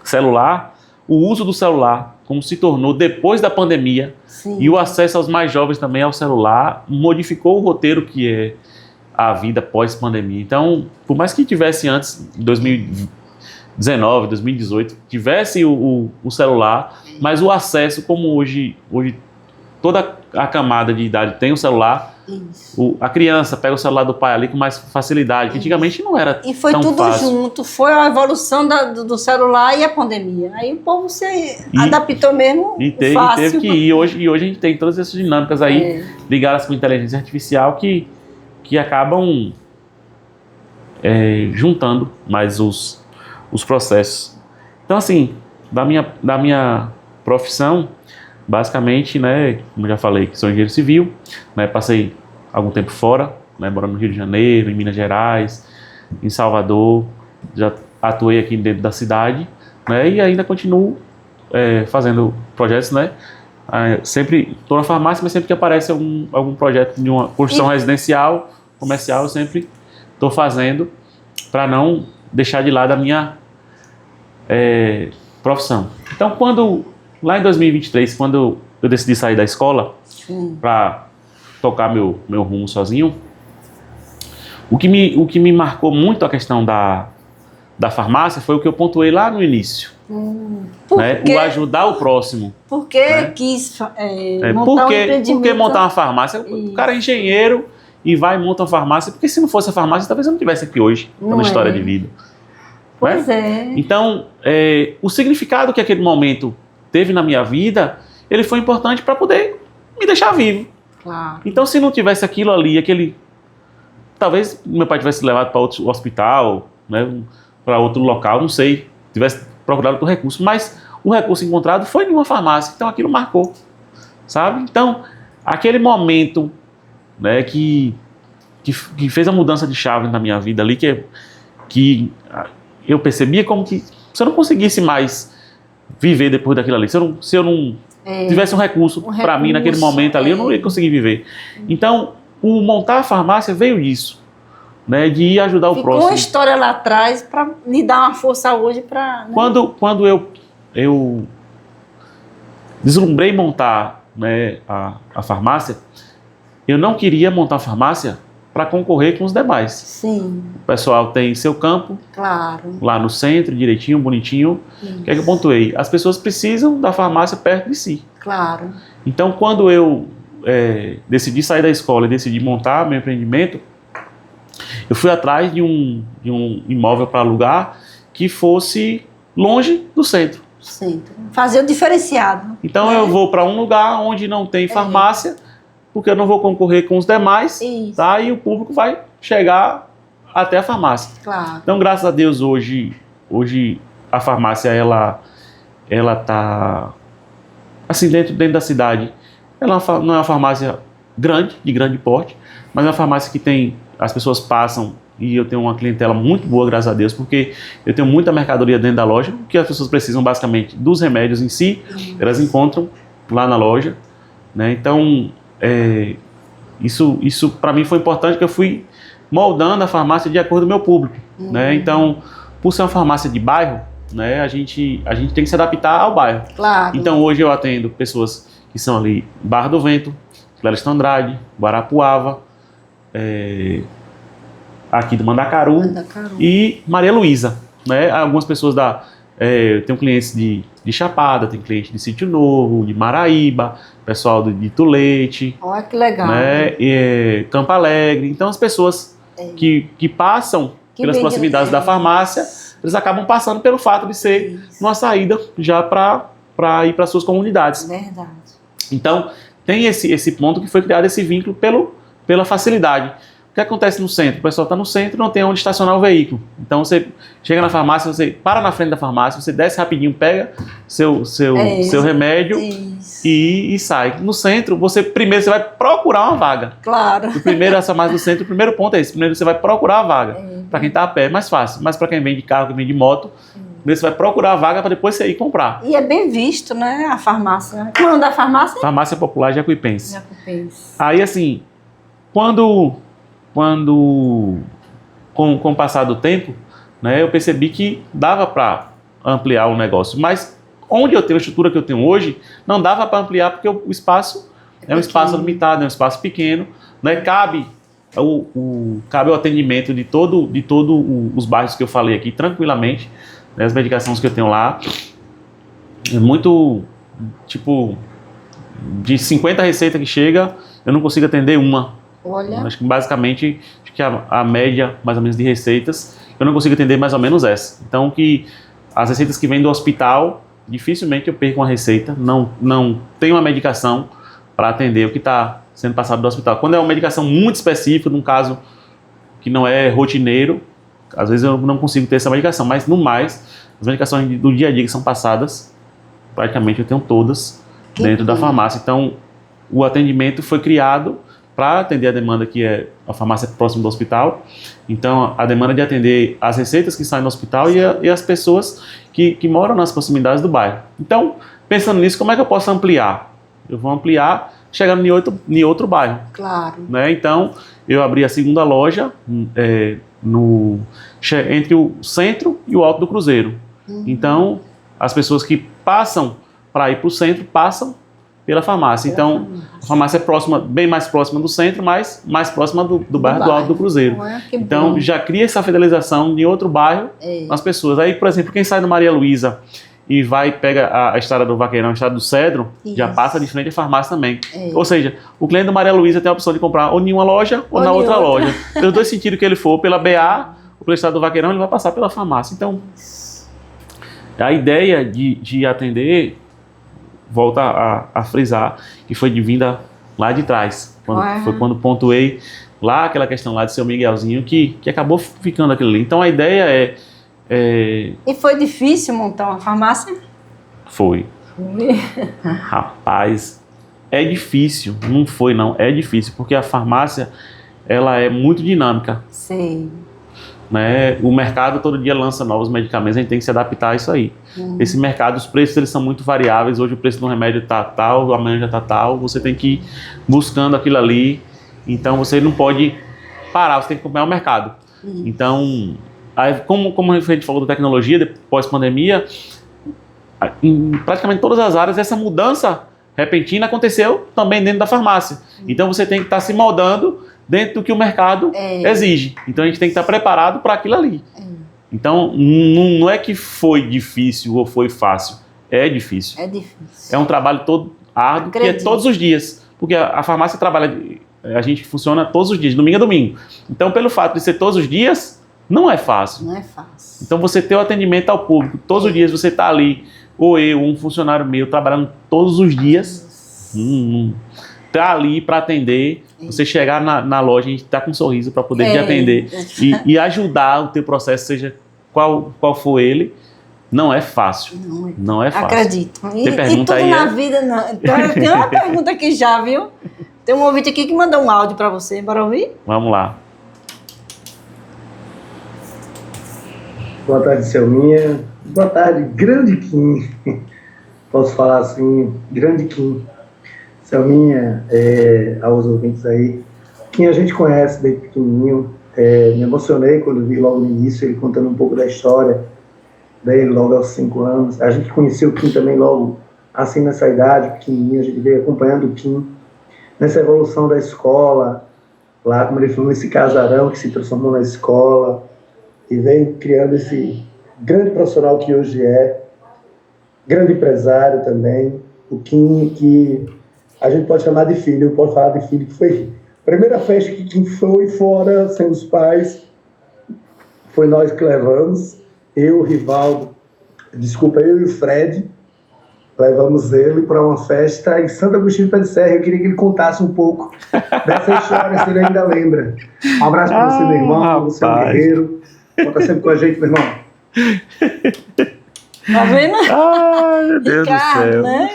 celular, o uso do celular, como se tornou depois da pandemia, e o acesso aos mais jovens também ao celular, modificou o roteiro que é a vida pós-pandemia. Então, por mais que tivesse antes, em 2019, 2018, tivesse o celular, mas o acesso, como hoje toda a camada de idade tem o celular, a criança pega o celular do pai ali com mais facilidade, que antigamente não era tão fácil. E foi tudo junto, foi a evolução do celular e a pandemia. Aí o povo se adaptou mesmo fácil. E teve que ir. Hoje a gente tem todas essas dinâmicas aí, ligadas com inteligência artificial, que acabam juntando mais os processos. Então, assim, da minha profissão, basicamente, né, como eu já falei, que sou engenheiro civil, né, passei algum tempo fora, né, morando no Rio de Janeiro, em Minas Gerais, em Salvador, já atuei aqui dentro da cidade, né, e ainda continuo fazendo projetos, né, sempre estou na farmácia, mas sempre que aparece algum projeto de uma construção residencial, comercial, eu sempre estou fazendo para não deixar de lado a minha profissão. Então, lá em 2023, quando eu decidi sair da escola para tocar meu rumo sozinho, o que me marcou muito a questão da farmácia foi o que eu pontuei lá no início. Né? O ajudar o próximo. Por que quis montar um empreendimento? Por que montar uma farmácia? O cara é engenheiro e vai e monta uma farmácia, porque se não fosse a farmácia, talvez eu não estivesse aqui hoje, na história de vida. Pois Então, o significado que aquele momento teve na minha vida, ele foi importante para poder me deixar vivo. Claro. Então, se não tivesse aquilo ali, talvez meu pai tivesse levado para outro hospital, né, para outro local, não sei, tivesse procurado outro recurso, mas o recurso encontrado foi em uma farmácia, então aquilo marcou, sabe? Então, aquele momento, né, que fez a mudança de chave na minha vida ali, que eu percebia como que se eu não conseguisse mais viver depois daquilo ali, se eu não tivesse um recurso para mim naquele momento ali, eu não ia conseguir viver. Então, o montar a farmácia veio disso, né, de ir ajudar o próximo. Ficou uma história lá atrás para lhe dar uma força hoje para... Né? Quando eu deslumbrei montar, né, a farmácia, eu não queria montar a farmácia para concorrer com os demais. Sim. O pessoal tem seu campo, claro, lá no centro, direitinho, bonitinho. O que é que eu pontuei? As pessoas precisam da farmácia perto de si. Claro. Então, quando eu decidi sair da escola e decidi montar meu empreendimento, eu fui atrás de um imóvel para alugar que fosse longe do centro. Centro. Fazer o diferenciado. Então, eu vou para um lugar onde não tem farmácia, porque eu não vou concorrer com os demais, tá? E o público vai chegar até a farmácia. Claro. Então, graças a Deus, hoje a farmácia, ela tá, assim, dentro da cidade. Ela não é uma farmácia grande, de grande porte, mas é uma farmácia que as pessoas passam e eu tenho uma clientela muito boa, graças a Deus, porque eu tenho muita mercadoria dentro da loja, que as pessoas precisam basicamente dos remédios em si, elas encontram lá na loja, né? Então, isso para mim foi importante, que eu fui moldando a farmácia de acordo com o meu público, né? Então, por ser uma farmácia de bairro, né, a gente tem que se adaptar ao bairro. Claro. Então, hoje eu atendo pessoas que são ali Barra do Vento, Floresta Andrade, Guarapuava, aqui do Mandacaru e Maria Luísa, né? Algumas pessoas eu tenho clientes de Chapada, tem cliente de Sítio Novo, de Maraíba, pessoal de Tulete. Olha que legal. Né? Campo Alegre. Então as pessoas que passam pelas proximidades da farmácia, eles acabam passando pelo fato de ser uma saída já para ir para suas comunidades. Verdade. Então tem esse ponto que foi criado esse vínculo pela facilidade. O que acontece no centro? O pessoal está no centro e não tem onde estacionar o veículo. Então você chega na farmácia, você para na frente da farmácia, você desce rapidinho, pega seu remédio e sai. No centro, primeiro você vai procurar uma vaga. Claro. Essa mais do centro, o primeiro ponto é esse. Primeiro você vai procurar a vaga. Para quem está a pé é mais fácil. Mas para quem vem de carro, quem vem de moto, você vai procurar a vaga para depois você ir comprar. E é bem visto, né, a farmácia. Qual é o nome da farmácia? Farmácia Popular Jacuipense. Jacuipense. Aí assim, com o passar do tempo, né, eu percebi que dava para ampliar o negócio, mas onde eu tenho a estrutura que eu tenho hoje, não dava para ampliar porque o espaço é um espaço limitado, é um espaço pequeno, né, cabe o atendimento de todo os bairros que eu falei aqui tranquilamente, né, as medicações que eu tenho lá, é muito, tipo, de 50 receitas que chega, eu não consigo atender uma. Olha. Acho que basicamente a média, mais ou menos, de receitas, eu não consigo atender mais ou menos essa. Então, as receitas que vêm do hospital, dificilmente eu perco uma receita, não tenho uma medicação para atender o que está sendo passado do hospital. Quando é uma medicação muito específica, num caso que não é rotineiro, às vezes eu não consigo ter essa medicação, mas no mais, as medicações do dia a dia que são passadas, praticamente eu tenho todas dentro da farmácia. Então, o atendimento foi criado para atender a demanda que é a farmácia próxima do hospital. Então, a demanda de atender as receitas que saem do hospital e as pessoas que moram nas proximidades do bairro. Então, pensando nisso, como é que eu posso ampliar? Eu vou ampliar chegando em outro bairro. Claro. Né? Então, eu abri a segunda loja entre o centro e o Alto do Cruzeiro. Então, as pessoas que passam para ir para o centro, passam pela farmácia. Então, a farmácia é bem mais próxima do centro, mas mais próxima do bairro do Alto do Cruzeiro. Então, já cria essa fidelização em outro bairro nas pessoas. Aí, por exemplo, quem sai do Maria Luísa e pega a estrada do Vaqueirão, a estrada do Cedro, já passa de frente à farmácia também. Ou seja, o cliente do Maria Luísa tem a opção de comprar ou em uma loja ou na outra loja. Nos dois sentidos que ele for, pela BA ou pela estrada do Vaqueirão, ele vai passar pela farmácia. Então, a ideia de atender, volta a frisar, que foi de vinda lá de trás. Foi quando pontuei lá aquela questão lá de seu Miguelzinho, que acabou ficando aquilo ali. Então, a ideia E foi difícil montar uma farmácia? Foi. Rapaz, é difícil. Não foi, não. É difícil, porque a farmácia, ela é muito dinâmica. Sim. Né? O mercado todo dia lança novos medicamentos, a gente tem que se adaptar a isso aí. Esse mercado, os preços, eles são muito variáveis. Hoje o preço do remédio está tal, amanhã já está tal. Você tem que ir buscando aquilo ali. Então, você não pode parar, você tem que acompanhar o mercado. Então, aí, como a gente falou da tecnologia, pós-pandemia, em praticamente todas as áreas, essa mudança repentina aconteceu também dentro da farmácia. Então, você tem que estar se moldando dentro do que o mercado exige. Então, a gente tem que estar preparado para aquilo ali. Então, não é que foi difícil ou foi fácil. É difícil. É difícil. É um trabalho todo árduo, que é todos os dias. Porque a farmácia trabalha, a gente funciona todos os dias, domingo a domingo. Então, pelo fato de ser todos os dias, não é fácil. Não é fácil. Então, você ter o atendimento ao público, todos os dias você está ali, ou eu, um funcionário meu, trabalhando todos os dias, tá ali para atender, você chegar na loja, a gente tá com um sorriso para poder te atender e ajudar o teu processo, seja qual for ele, não é fácil. Não é fácil. Acredito. Tem pergunta tudo aí, na vida, não. Então, eu tenho uma pergunta aqui já, viu? Tem um ouvinte aqui que mandou um áudio para você, bora ouvir? Vamos lá. Boa tarde, Selminha. Boa tarde, grande Kim. Posso falar assim, grande Kim. Selminha, aos ouvintes aí. Kim a gente conhece desde pequenininho. Me emocionei quando vi logo no início ele contando um pouco da história dele, logo aos 5 anos. A gente conheceu o Kim também logo assim nessa idade, pequenininho. A gente veio acompanhando o Kim nessa evolução da escola, lá como ele falou, nesse casarão que se transformou na escola. E veio criando esse grande profissional que hoje é, grande empresário também, o Kim, que a gente pode chamar de filho, eu posso falar de filho, que foi a primeira festa que Kim foi fora, sem os pais, foi nós que levamos, eu, o Rivaldo, eu e o Fred, levamos ele para uma festa em Santo Agostinho de Pé de Serra. Eu queria que ele contasse um pouco dessa história, se ele ainda lembra. Um abraço para você, meu irmão, você é um guerreiro. Conta sempre com a gente, meu irmão. Tá vendo? Ai, meu Deus Ricardo, do céu. né?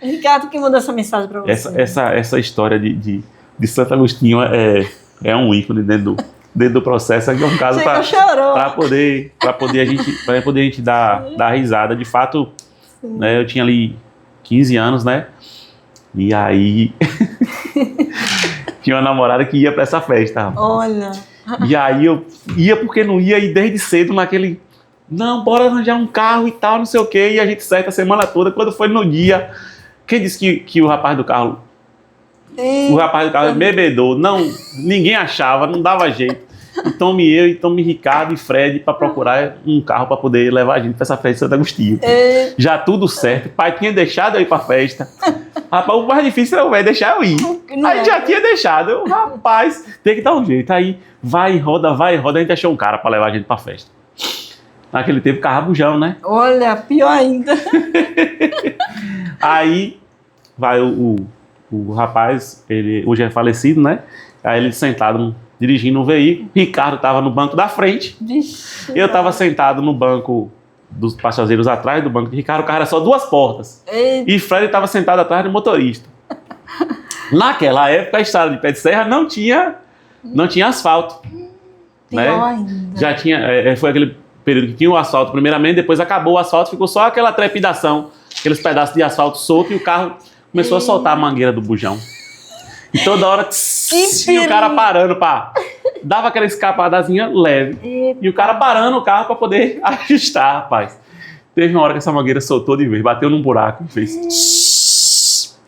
Ricardo que mandou essa mensagem para você. Essa história de Santo Agostinho é um ícone dentro do processo. Aqui é um caso para poder a gente dar risada. De fato, né, eu tinha ali 15 anos, né? E aí tinha uma namorada que ia para essa festa. Olha. E aí eu ia porque não ia, e desde cedo naquele, não, bora arranjar um carro e tal, não sei o quê, e a gente certa a semana toda. Quando foi no dia, quem disse que o rapaz do carro, é bebedor, não, ninguém achava, não dava jeito. Então eu, Ricardo e Fred para procurar um carro para poder levar a gente para essa festa de Santo Agostinho. Já tudo certo, o pai tinha deixado eu ir para a festa. Rapaz, o mais difícil era o velho deixar eu ir. Aí já tinha deixado, eu, rapaz, tem que dar um jeito. Aí vai e roda, a gente achou um cara para levar a gente para a festa. Naquele tempo, carro bujão, né? Olha, pior ainda. Aí vai o rapaz, ele hoje é falecido, né? Aí ele sentado dirigindo um veículo, Ricardo estava no banco da frente, Vixe, eu estava sentado no banco dos passageiros atrás do banco de Ricardo, o carro era só 2 portas. Eita. E Fred estava sentado atrás do motorista. Naquela época, a estrada de Pé de Serra não tinha asfalto. Né? Ainda. Já tinha, foi aquele período que tinha o asfalto primeiramente, depois acabou o asfalto, ficou só aquela trepidação, aqueles pedaços de asfalto solto, e o carro começou a soltar a mangueira do bujão. E toda hora, e o cara parando, dava aquela escapadazinha leve. Eita. E o cara parando o carro para poder ajustar, rapaz. Teve uma hora que essa mangueira soltou de vez, bateu num buraco e fez.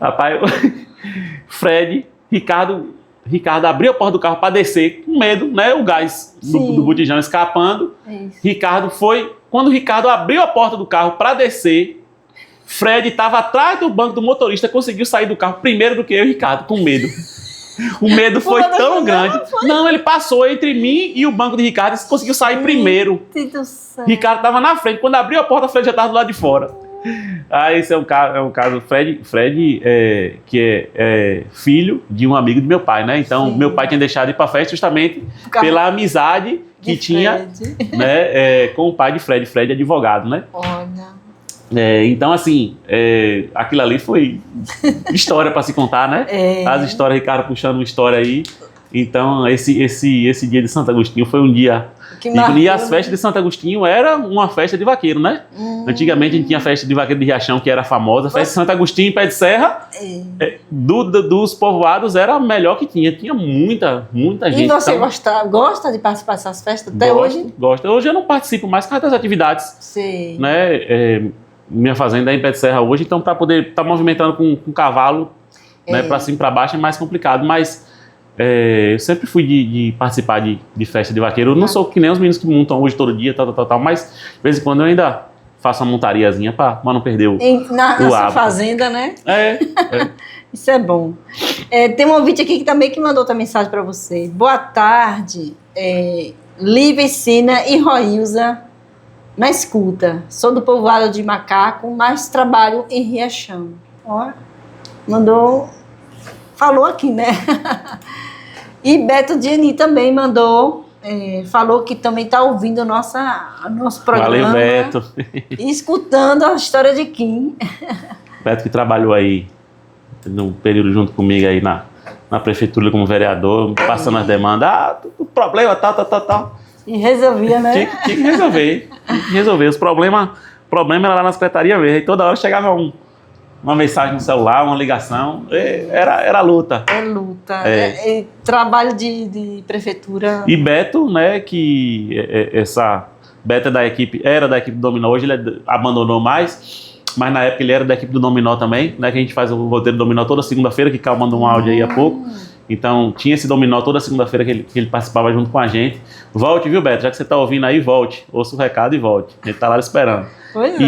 Rapaz, Fred, Ricardo abriu a porta do carro para descer, com medo, né? O gás do botijão escapando. Ricardo foi. Quando o Ricardo abriu a porta do carro para descer, Fred estava atrás do banco do motorista, conseguiu sair do carro primeiro do que eu e Ricardo, com medo. O medo foi tão grande. Não, ele passou entre mim e o banco de Ricardo e conseguiu sair primeiro. Ricardo estava na frente. Quando abriu a porta, Fred já estava do lado de fora. Esse é um caso. Fred que é filho de um amigo de meu pai, né? Então, meu pai tinha deixado de ir para a festa justamente pela amizade que tinha, né, com o pai de Fred. Fred é advogado, né? Olha. Então, assim, aquilo ali foi história para se contar, né? As histórias, Ricardo puxando uma história aí. Então, esse dia de Santo Agostinho foi um dia... E as festas de Santo Agostinho era uma festa de vaqueiro, né? Antigamente a gente tinha a festa de vaqueiro de Riachão, que era famosa. A festa de Santo Agostinho em Pé de Serra, dos povoados, era a melhor que tinha. Tinha muita gente. E você gosta de participar dessas festas até hoje? Gosto. Hoje eu não participo mais por causa das atividades. Sim. Né? Minha fazenda é em Pé de Serra hoje, então para poder estar movimentando com cavalo, né, para cima e para baixo é mais complicado, mas eu sempre fui de participar de festa de vaqueiro. Eu não sou que nem os meninos que montam hoje todo dia, tal, mas de vez em quando eu ainda faço uma montariazinha para não perder o hábito. Na sua fazenda, né? Isso é bom. Tem um ouvinte aqui que também mandou outra mensagem para você. Boa tarde, Lívia Sina e Roilza. Na escuta, sou do povoado de Macaco, mas trabalho em Riachão. Ó. falou aqui, né? E Beto Diani também mandou, falou que também está ouvindo nosso programa. Valeu, Beto. E escutando a história de Kim. Beto que trabalhou aí no período junto comigo aí na prefeitura como vereador, passando as demandas, o problema, tal. E resolvia, né? Tinha que resolver. Os problemas era lá na secretaria mesmo. E toda hora chegava uma mensagem no celular, uma ligação. Era luta. É luta. Trabalho de prefeitura. E Beto, né, Beto era da equipe do Dominó, hoje ele abandonou mais, mas na época ele era da equipe do Dominó também, né, que a gente faz o roteiro do Dominó toda segunda-feira, que Cal mandou um áudio aí há pouco. Então, tinha esse Dominó toda segunda-feira que ele participava junto com a gente. Volte, viu, Beto? Já que você tá ouvindo aí, volte. Ouça o recado e volte. A gente tá lá esperando. Pois é.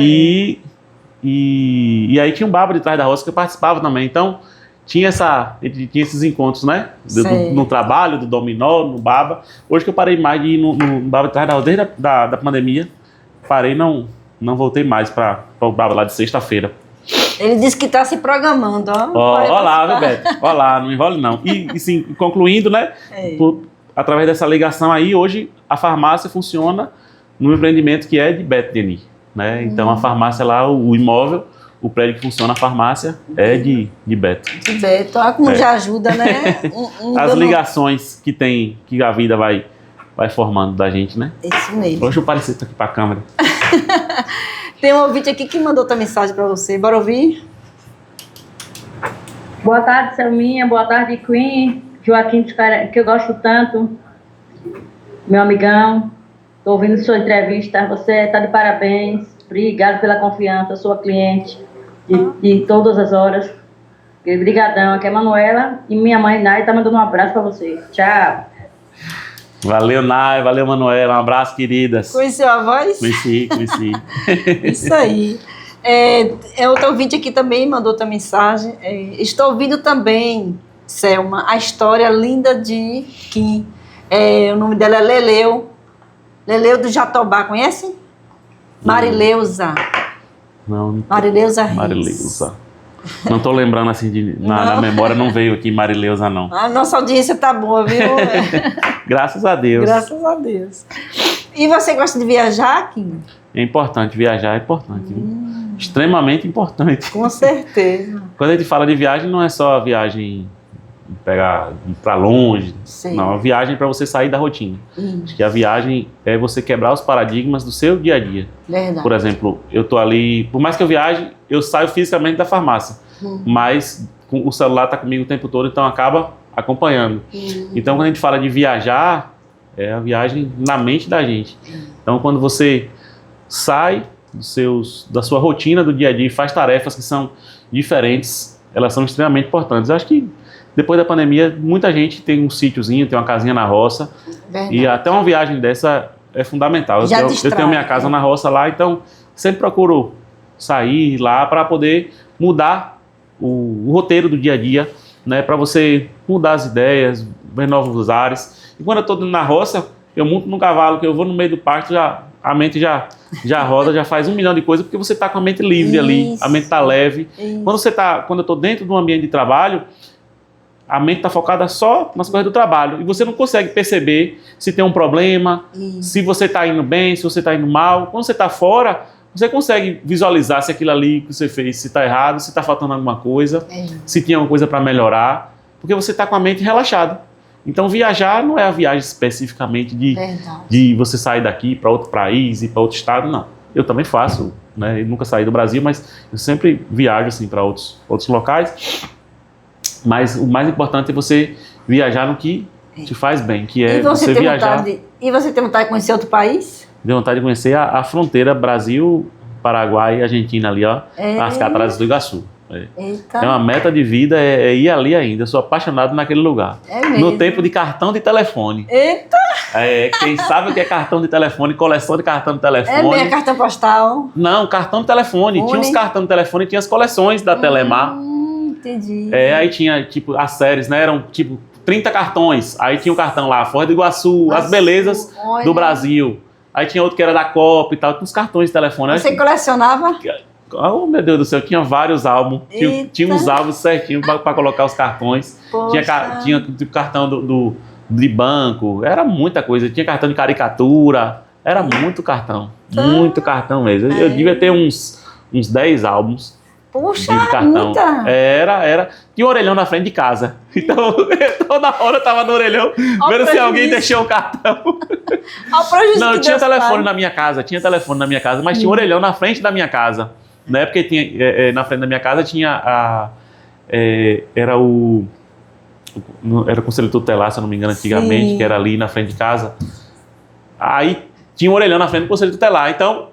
E aí tinha um Baba de Trás da Roça que eu participava também. Então, tinha esses encontros, né? No trabalho, do Dominó, no Baba. Hoje que eu parei mais de ir no Baba de Trás da Roça, desde da pandemia, parei, não voltei mais para o Baba lá de sexta-feira. Ele disse que está se programando, ó. Olá, viu, Beto? Olá, não enrole não. E sim, concluindo, né? Através dessa ligação aí, hoje a farmácia funciona no empreendimento que é de Beto Diani, né? Então a farmácia lá, o imóvel, o prédio que funciona a farmácia é de Beto. De Beto, olha como já ajuda, né? As ligações que a vida vai formando da gente, né? Isso mesmo. Hoje eu pareci aqui para a câmera. Tem um ouvinte aqui que mandou outra mensagem para você. Bora ouvir? Boa tarde, Selminha. Boa tarde, Queen. Joaquim, que eu gosto tanto. Meu amigão. Estou ouvindo sua entrevista. Você está de parabéns. Obrigado pela confiança. Sua cliente de todas as horas. Obrigadão. Aqui é a Manuela. E minha mãe, Nai, está mandando um abraço para você. Tchau. Valeu, Nai, valeu, Manuela, um abraço, queridas. Conheceu a voz? Conheci. Isso aí. Outro ouvinte aqui também mandou outra mensagem. Estou ouvindo também, Selma, a história linda de Kim. O nome dela é Leleu. Leleu do Jatobá, conhece? Marileuza. Não. Marileuza Reis. Marileuza. Não estou lembrando assim, na memória não veio aqui Marileuza, não. A nossa audiência tá boa, viu? Graças a Deus. Graças a Deus. E você gosta de viajar, Kim? É importante, viajar é importante. Extremamente importante. Com certeza. Quando a gente fala de viagem, não é só a viagem ir para longe. Sim. Não, a viagem é para você sair da rotina. Acho que a viagem é você quebrar os paradigmas do seu dia a dia. Verdade. Por exemplo, eu tô ali, por mais que eu viaje, eu saio fisicamente da farmácia, mas o celular está comigo o tempo todo, então acaba acompanhando. Então, quando a gente fala de viajar, é a viagem na mente da gente. Então, quando você sai da sua rotina do dia a dia e faz tarefas que são diferentes, elas são extremamente importantes. Eu acho que depois da pandemia, muita gente tem um sítiozinho, tem uma casinha na roça. Verdade. E até uma viagem dessa é fundamental. Eu tenho minha casa na roça lá, então sempre procuro sair lá para poder mudar o roteiro do dia a dia, né, para você mudar as ideias, ver novos ares. E quando eu estou na roça, eu monto no cavalo, que eu vou no meio do pasto, a mente já roda, já faz 1 milhão de coisas, porque você está com a mente livre ali, a mente está leve. Quando eu estou dentro de um ambiente de trabalho, a mente está focada só nas coisas do trabalho. E você não consegue perceber se tem um problema, se você está indo bem, se você está indo mal. Quando você está fora, você consegue visualizar se aquilo ali que você fez, se está errado, se está faltando alguma coisa, se tem alguma coisa para melhorar, porque você está com a mente relaxada. Então, viajar não é a viagem especificamente de você sair daqui para outro país e para outro estado, não. Eu também faço, né? Eu nunca saí do Brasil, mas eu sempre viajo assim, para outros locais. Mas o mais importante é você viajar no que te faz bem, que é você viajar. E você tem vontade de conhecer outro país? Tenho vontade de conhecer a fronteira Brasil, Paraguai e Argentina ali, ó, as Cataratas do Iguaçu. É uma meta de vida, é ir ali ainda. Eu sou apaixonado naquele lugar. No tempo de cartão de telefone. Eita! Quem sabe o que é cartão de telefone, coleção de cartão de telefone. É mesmo, cartão postal? Não, cartão de telefone. Tinha uns cartões de telefone, tinha as coleções da Telemar. Entendi. Aí tinha, tipo, as séries, né? Eram, tipo, 30 cartões. Aí tinha um cartão lá, Foz do Iguaçu, as belezas do Brasil. Aí tinha outro que era da Copa e tal. Tinha uns cartões de telefone. Você colecionava? Oh, meu Deus do céu, tinha vários álbuns. Tinha uns álbuns certinhos para colocar os cartões. Tinha tipo, cartão de banco. Era muita coisa. Tinha cartão de caricatura. Era muito cartão. Muito cartão mesmo. Eu devia ter uns 10 álbuns. Puxa, de cartão. muita. Era. Tinha um orelhão na frente de casa. Então, toda hora eu tava no orelhão, vendo se alguém deixou o cartão. Não, tinha telefone na minha casa, mas tinha um orelhão na frente da minha casa. Na época tinha, na frente da minha casa tinha era o Conselho Tutelar, se eu não me engano, antigamente, que era ali na frente de casa. Aí tinha um orelhão na frente do Conselho Tutelar, então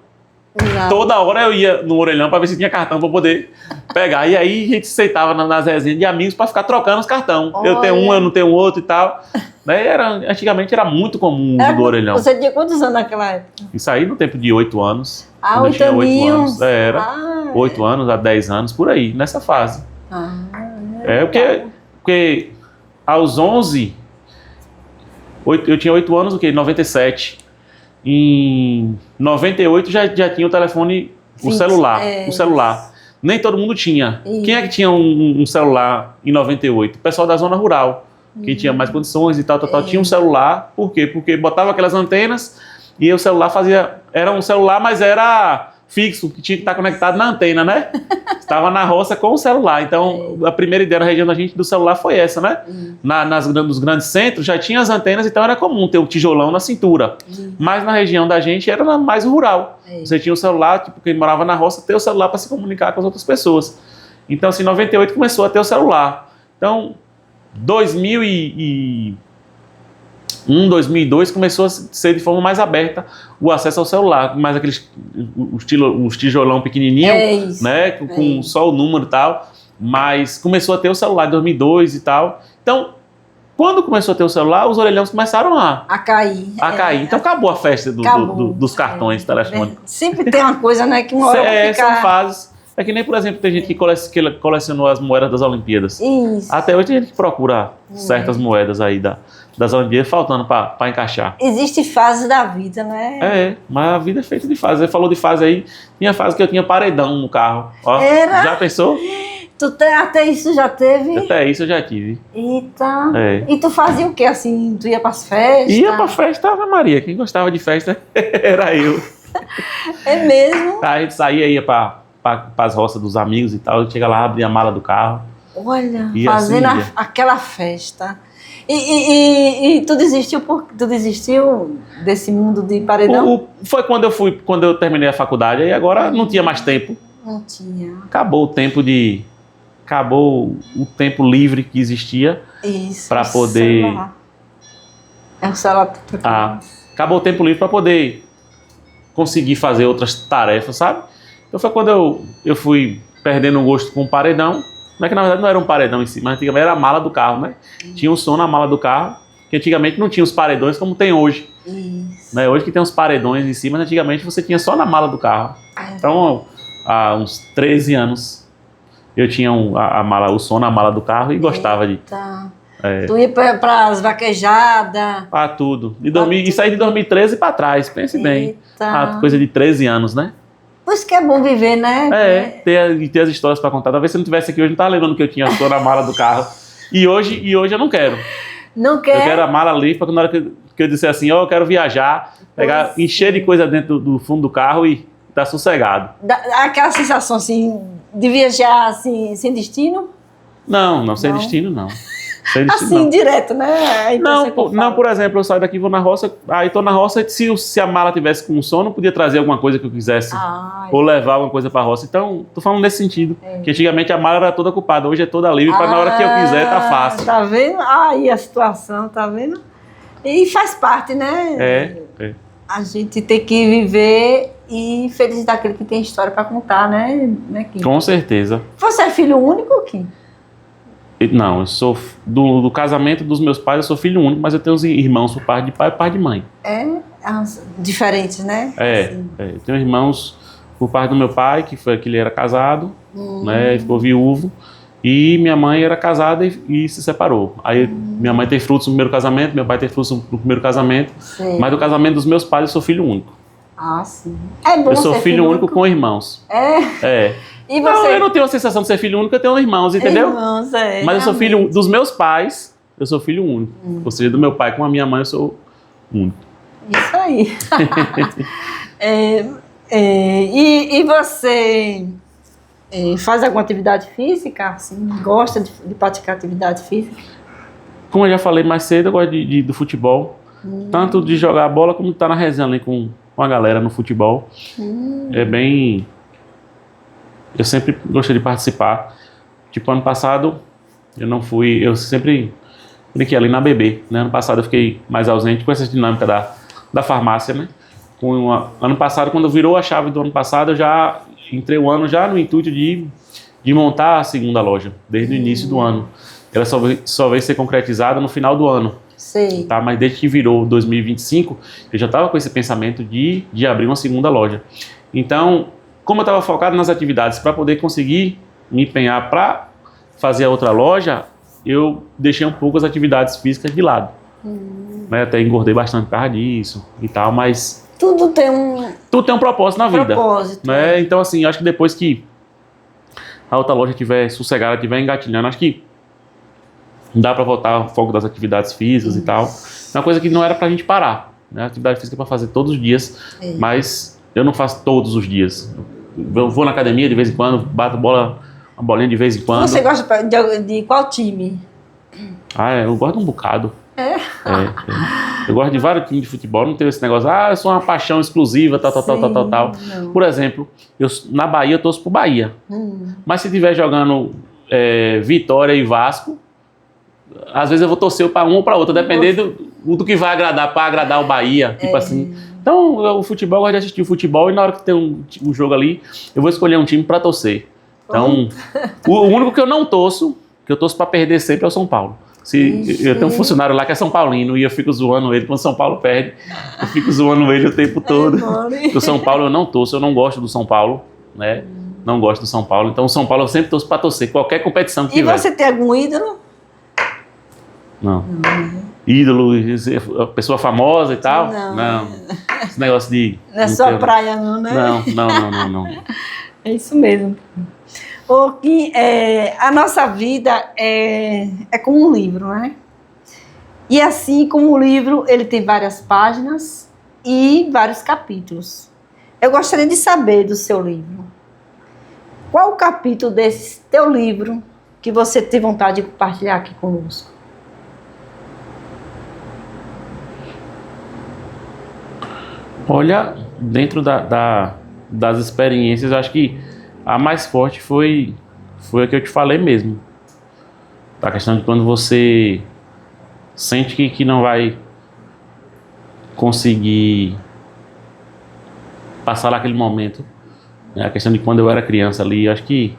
toda hora eu ia no orelhão para ver se tinha cartão para poder pegar. E aí a gente se sentava nas resenhas de amigos para ficar trocando os cartões. Eu tenho um, eu não tenho outro e tal. Né? Antigamente era muito comum o uso do orelhão. Você tinha quantos anos naquela época? Isso aí no tempo de 8 anos. Ah, 8 anos. Era 8 anos a 10 anos, por aí, nessa fase. Porque aos 11, eu tinha 8 anos, 97. Em 98 já tinha o telefone, o celular. Nem todo mundo tinha. Quem é que tinha um celular em 98? O pessoal da zona rural. Quem tinha mais condições e tal, tinha um celular. Por quê? Porque botava aquelas antenas e o celular era um celular, mas era fixo, que tinha que estar conectado na antena, né? Estava na roça com o celular. Então, a primeira ideia na região da gente do celular foi essa, né? Nos grandes centros já tinha as antenas, então era comum ter o tijolão na cintura. Mas na região da gente era mais rural. Você tinha o celular, tipo, quem morava na roça, ter o celular para se comunicar com as outras pessoas. Então, assim, em 98 começou a ter o celular. Então, 2001, 2002 começou a ser de forma mais aberta o acesso ao celular, mais aqueles os tijolão pequenininho, né, com só o número e tal, mas começou a ter o celular em 2002 e tal. Então, quando começou a ter o celular, os orelhões começaram a cair. Então acabou a festa dos cartões telefônicos. Sempre tem uma coisa, né, que uma hora vai ficar... São fases. É que nem, por exemplo, tem gente que colecionou as moedas das Olimpíadas. Isso. Até hoje tem gente que procura certas moedas aí das Olimpíadas faltando para encaixar. Existe fase da vida, né? Mas a vida é feita de fase. Você falou de fase aí, tinha fase que eu tinha paredão no carro. Ó, já pensou? Até isso já teve? Até isso eu já tive. Eita. E tu fazia o quê assim? Tu ia pras festas? Ia pra festa, Ave Maria. Quem gostava de festa era eu. É mesmo? A gente saía, ia para as roças dos amigos e tal, chega lá, abria a mala do carro. Olha, fazendo assim, aquela festa. E tu desistiu desse mundo de paredão? Foi quando eu terminei a faculdade, e agora não tinha mais tempo. Não tinha. Acabou o tempo livre que existia para poder. Celular. É o celular. Acabou o tempo livre para poder conseguir fazer outras tarefas, sabe? Então foi quando eu fui perdendo o gosto com o paredão. Não é que na verdade não era um paredão em si, mas antigamente era a mala do carro, né? Tinha um som na mala do carro, que antigamente não tinha os paredões como tem hoje. Isso. Né? Hoje que tem os paredões em si, mas antigamente você tinha só na mala do carro. Então, há uns 13 anos, eu tinha o som na mala do carro e gostava de... Tu ia para as vaquejadas? Pra tudo. E saí de 2013 para trás, pense bem. Coisa de 13 anos, né? Por isso que é bom viver, né? Ter as histórias para contar. Talvez se eu não estivesse aqui hoje, não estava lembrando que eu tinha só na mala do carro. E hoje eu não quero. Não quer? Eu quero a mala livre para na hora que eu disser assim, eu quero viajar, encher de coisa dentro do fundo do carro e tá sossegado. Aquela sensação assim, de viajar assim, sem destino? Não, sem destino não. Assim, direto, né? Não, por exemplo, eu saio daqui, vou na roça, aí tô na roça, se a mala tivesse com sono, podia trazer alguma coisa que eu quisesse, ou levar alguma coisa pra roça. Então, tô falando nesse sentido, que antigamente a mala era toda ocupada, hoje é toda livre, pra na hora que eu quiser, tá fácil. Tá vendo? Aí a situação, tá vendo? E faz parte, né? A gente tem que viver e feliz daquele que tem história pra contar, né, Kim? Com certeza. Você é filho único, Kim? Não, eu sou do casamento dos meus pais, eu sou filho único, mas eu tenho os irmãos por parte de pai e por parte de mãe. Diferentes, né? Eu tenho irmãos por parte do meu pai, que ele era casado, né, ficou viúvo, e minha mãe era casada e se separou. Aí minha mãe tem frutos no primeiro casamento, meu pai tem frutos no primeiro casamento, mas do casamento dos meus pais eu sou filho único. Ah, sim. É bom Eu sou ser filho único com irmãos. É? E Não, você? eu não tenho a sensação de ser filho único, eu tenho irmãos, entendeu? Irmãos, Mas eu sou filho realmente. dos meus pais, eu sou filho único. Ou seja, do meu pai com a minha mãe, eu sou único. Isso aí. E você faz alguma atividade física? Assim, gosta de praticar atividade física? Como eu já falei mais cedo, eu gosto do futebol. Tanto de jogar bola como de estar na resenha ali com a galera no futebol. É bem... Eu sempre gostei de participar. Tipo, ano passado, eu não fui... Eu sempre brinquei ali na BB, né? Ano passado eu fiquei mais ausente com essa dinâmica da farmácia, né? Ano passado, quando virou a chave do ano passado, eu já entrei o ano já no intuito de montar a segunda loja, desde o início do ano. Ela só veio ser concretizada no final do ano. Sei. Tá? Mas desde que virou 2025, eu já estava com esse pensamento de abrir uma segunda loja. Então, como eu estava focado nas atividades para poder conseguir me empenhar para fazer a outra loja, eu deixei um pouco as atividades físicas de lado. Né? Até engordei bastante por causa disso e tal, mas... Tudo tem um propósito na vida. propósito. Né? Então, assim, acho que depois que a outra loja estiver sossegada, estiver engatilhando, acho que dá para voltar ao foco das atividades físicas e tal. É uma coisa que não era pra gente parar. Né? A atividade física é para fazer todos os dias, mas eu não faço todos os dias. Eu vou na academia de vez em quando, bato uma bolinha de vez em quando. Você gosta de qual time? Eu gosto de um bocado. Eu gosto de vários times de futebol, não tenho esse negócio, eu sou uma paixão exclusiva, tal. Não. Por exemplo, na Bahia eu torço pro Bahia. Mas se estiver jogando Vitória e Vasco, às vezes eu vou torcer para um ou para outro, dependendo do que vai agradar, para agradar o Bahia, tipo assim. Então, o futebol, eu gosto de assistir o futebol e na hora que tem um jogo ali, eu vou escolher um time para torcer. Então, o único que eu não torço, que eu torço para perder sempre é o São Paulo. Eu tenho um funcionário lá que é São Paulino e eu fico zoando ele quando o São Paulo perde. Eu fico zoando ele o tempo todo. O São Paulo eu não torço, eu não gosto do São Paulo, né? Não gosto do São Paulo. Então, o São Paulo eu sempre torço para torcer, qualquer competição que tiver. E você tem algum ídolo? Não. Ídolo, pessoa famosa e tal? Não. Esse negócio de... Não é sua praia não, né? Não. É isso mesmo. Kim, a nossa vida é como um livro, né? E assim como o livro, ele tem várias páginas e vários capítulos. Eu gostaria de saber do seu livro. Qual o capítulo desse teu livro que você tem vontade de compartilhar aqui conosco? Olha, dentro das experiências, eu acho que a mais forte foi a que eu te falei mesmo. A questão de quando você sente que não vai conseguir passar naquele momento. A questão de quando eu era criança ali, eu acho que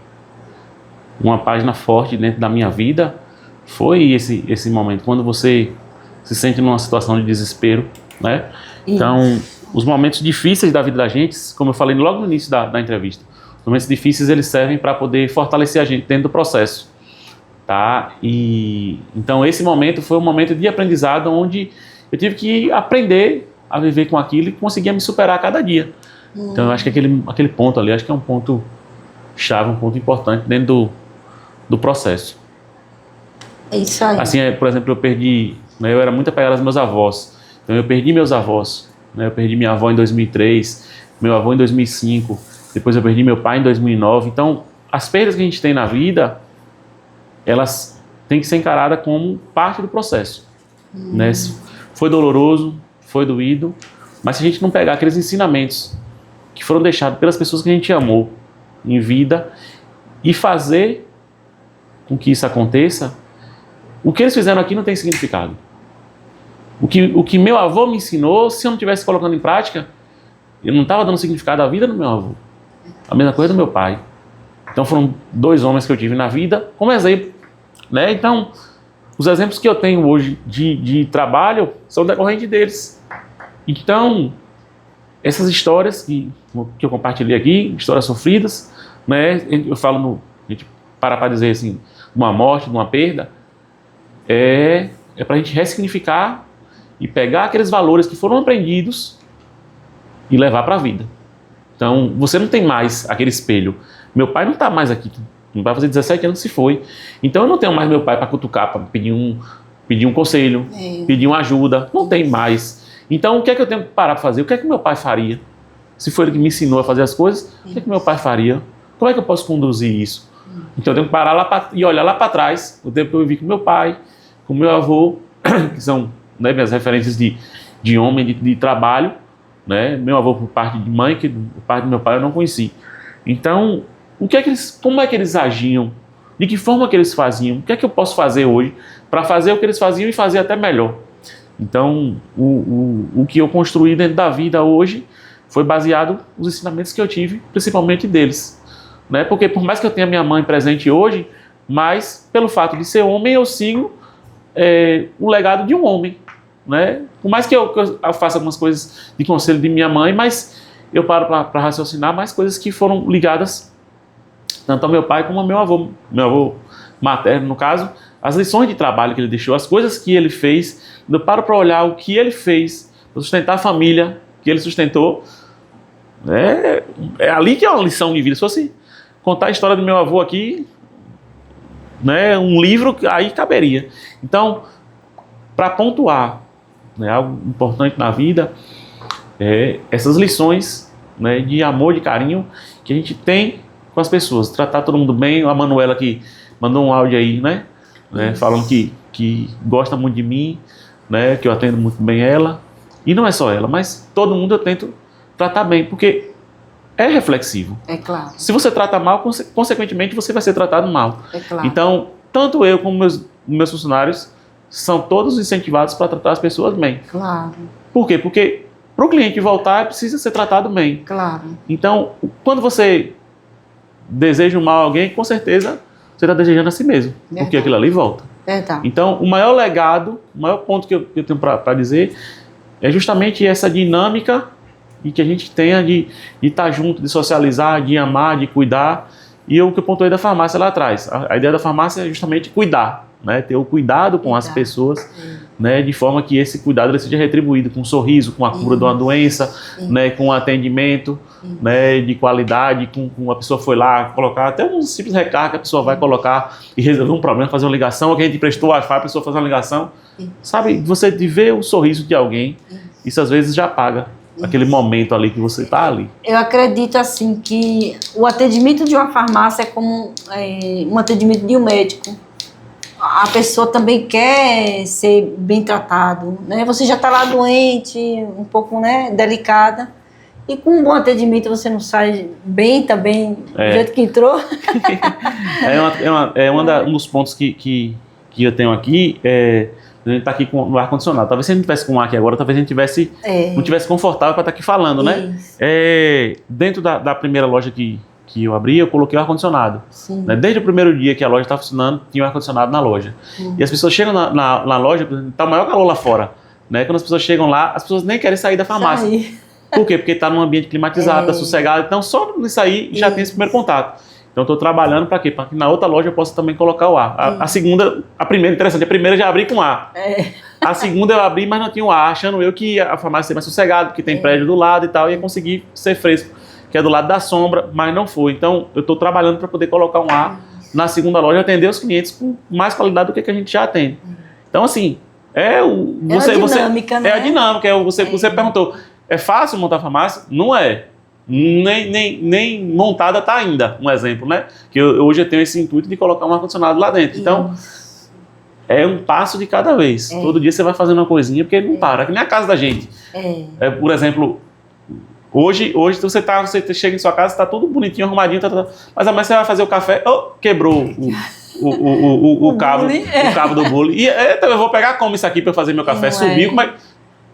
uma página forte dentro da minha vida foi esse momento, quando você se sente numa situação de desespero, né? Então, os momentos difíceis da vida da gente, como eu falei logo no início da entrevista, os momentos difíceis eles servem para poder fortalecer a gente dentro do processo, tá? E então esse momento foi um momento de aprendizado onde eu tive que aprender a viver com aquilo e conseguir me superar a cada dia. Então eu acho que aquele ponto ali, acho que é um ponto chave, um ponto importante dentro do processo. É isso aí. Assim, por exemplo, eu perdi, né, eu era muito apegado aos meus avós, então eu perdi meus avós, né, eu perdi minha avó em 2003, meu avô em 2005, depois eu perdi meu pai em 2009. Então, as perdas que a gente tem na vida, elas têm que ser encaradas como parte do processo. Né? Foi doloroso, foi doído, mas se a gente não pegar aqueles ensinamentos que foram deixados pelas pessoas que a gente amou em vida e fazer com que isso aconteça, o que eles fizeram aqui não tem significado. O que meu avô me ensinou, se eu não estivesse colocando em prática, eu não estava dando significado à vida do meu avô. A mesma coisa do meu pai. Então foram dois homens que eu tive na vida como exemplo. Né? Então, os exemplos que eu tenho hoje de trabalho são decorrentes deles. Então, essas histórias que eu compartilhei aqui, histórias sofridas, né? Eu falo, a gente para dizer assim, uma morte, de uma perda, é para a gente ressignificar e pegar aqueles valores que foram aprendidos e levar para a vida. Então, você não tem mais aquele espelho. Meu pai não está mais aqui. Meu pai vai fazer 17 anos se foi. Então, eu não tenho mais meu pai para cutucar, para pedir um conselho, pedir uma ajuda. Não tem mais. Então, o que é que eu tenho que parar para fazer? O que é que meu pai faria? Se foi ele que me ensinou a fazer as coisas, o que é que meu pai faria? Como é que eu posso conduzir isso? Então, eu tenho que parar lá e olhar lá para trás, o tempo que eu vivi com meu pai, com meu avô, que são, né, minhas referências de homem, de trabalho, né? Meu avô por parte de mãe, que por parte do meu pai eu não conheci. Então, como é que eles agiam? De que forma que eles faziam? O que é que eu posso fazer hoje para fazer o que eles faziam e fazer até melhor? Então, o que eu construí dentro da vida hoje foi baseado nos ensinamentos que eu tive, principalmente deles. Né? Porque por mais que eu tenha minha mãe presente hoje, mas pelo fato de ser homem, eu sigo o legado de um homem. Né? Por mais que eu faça algumas coisas de conselho de minha mãe, mas eu paro para raciocinar mais coisas que foram ligadas tanto ao meu pai como ao meu avô materno, no caso, as lições de trabalho que ele deixou, as coisas que ele fez. Eu paro para olhar o que ele fez para sustentar a família que ele sustentou. É ali que é uma lição de vida. Se fosse contar a história do meu avô aqui, né, um livro, aí caberia. Então, para pontuar, né, algo importante na vida, essas lições, né, de amor, de carinho que a gente tem com as pessoas, tratar todo mundo bem. A Manuela que mandou um áudio aí, né, falando que gosta muito de mim, né, que eu atendo muito bem ela, e não é só ela, mas todo mundo eu tento tratar bem, porque é reflexivo. É claro. Se você trata mal, consequentemente você vai ser tratado mal. É claro. Então, tanto eu como meus funcionários são todos incentivados para tratar as pessoas bem. Claro. Por quê? Porque para o cliente voltar, precisa ser tratado bem. Claro. Então, quando você deseja um mal a alguém, com certeza você está desejando a si mesmo. Verdade. Porque aquilo ali volta. Verdade. Então, o maior legado, o maior ponto que eu tenho para dizer é justamente essa dinâmica e que a gente tenha de estar junto, de socializar, de amar, de cuidar. E o que eu pontuei da farmácia lá atrás. A ideia da farmácia é justamente cuidar, né? Ter o cuidado com as pessoas, né? De forma que esse cuidado ele seja retribuído com um sorriso, com a cura de uma doença, né? Com um atendimento, né? De qualidade, com a pessoa foi lá colocar até um simples recarga que a pessoa vai colocar e resolver um problema, fazer uma ligação, ou que a gente emprestou Wi-Fi, a pessoa fazer uma ligação. Sabe, você de ver o sorriso de alguém, isso às vezes já paga aquele momento ali que você está ali. Eu acredito assim que o atendimento de uma farmácia é como um atendimento de um médico. A pessoa também quer ser bem tratado, né? Você já está lá doente, um pouco, né, delicada, e com um bom atendimento você não sai bem também do jeito que entrou. Um dos pontos que eu tenho aqui a gente está aqui com o ar-condicionado. Talvez se a gente tivesse com o ar aqui agora, talvez a gente não tivesse confortável para estar aqui falando, né? Dentro da primeira loja que eu abri, eu coloquei o ar-condicionado. Né? Desde o primeiro dia que a loja estava funcionando, tinha o ar-condicionado na loja. E as pessoas chegam na loja, está o maior calor lá fora. Né? Quando as pessoas chegam lá, as pessoas nem querem sair da farmácia. Por quê? Porque está num ambiente climatizado, está sossegado. Então, só nisso aí já tem esse primeiro contato. Então, eu estou trabalhando para quê? Para que na outra loja eu possa também colocar o ar. A primeira, interessante, a primeira eu já abri com ar. A segunda eu abri, mas não tinha o ar, achando eu que a farmácia ia ser mais sossegada, porque tem prédio do lado e tal, e ia conseguir ser fresco, que é do lado da sombra, mas não foi. Então, eu estou trabalhando para poder colocar um ar na segunda loja e atender os clientes com mais qualidade do que a gente já atende. Então, assim, a dinâmica, né? É a dinâmica. Você perguntou, é fácil montar farmácia? Não é. Nem montada está ainda, um exemplo, né? Que hoje eu tenho esse intuito de colocar um ar-condicionado lá dentro. Então, é um passo de cada vez. Todo dia você vai fazendo uma coisinha, porque não para. Que nem a casa da gente. Por exemplo, hoje você chega em sua casa, está tudo bonitinho, arrumadinho, mas amanhã você vai fazer o café, quebrou o cabo do bule. E então eu vou pegar como isso aqui para fazer meu café, subiu, mas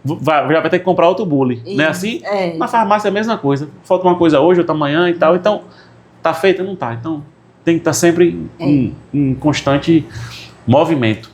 já vai ter que comprar outro bule, não é assim? Na farmácia é a mesma coisa, falta uma coisa hoje, outra amanhã e tal, então tá feita? Não tá, então tem que estar sempre em constante movimento.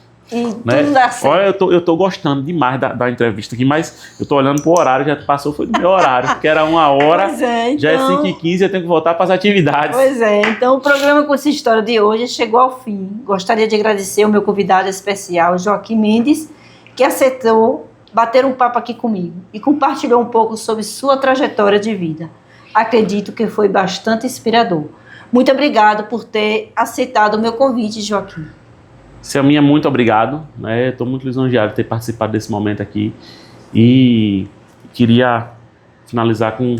Né? Tudo dá certo. Olha, eu tô gostando demais da entrevista aqui, mas eu tô olhando pro horário, já passou, foi do meu horário, porque era 1 hora, então, já é 5h15, eu tenho que voltar para as atividades. Pois é, então o programa Com Essa História de hoje chegou ao fim. Gostaria de agradecer o meu convidado especial, Joaquim Mendes, que aceitou bater um papo aqui comigo e compartilhou um pouco sobre sua trajetória de vida. Acredito que foi bastante inspirador. Muito obrigado por ter aceitado o meu convite, Joaquim. Selminha, muito obrigado. Estou muito lisonjeado de ter participado desse momento aqui e queria finalizar com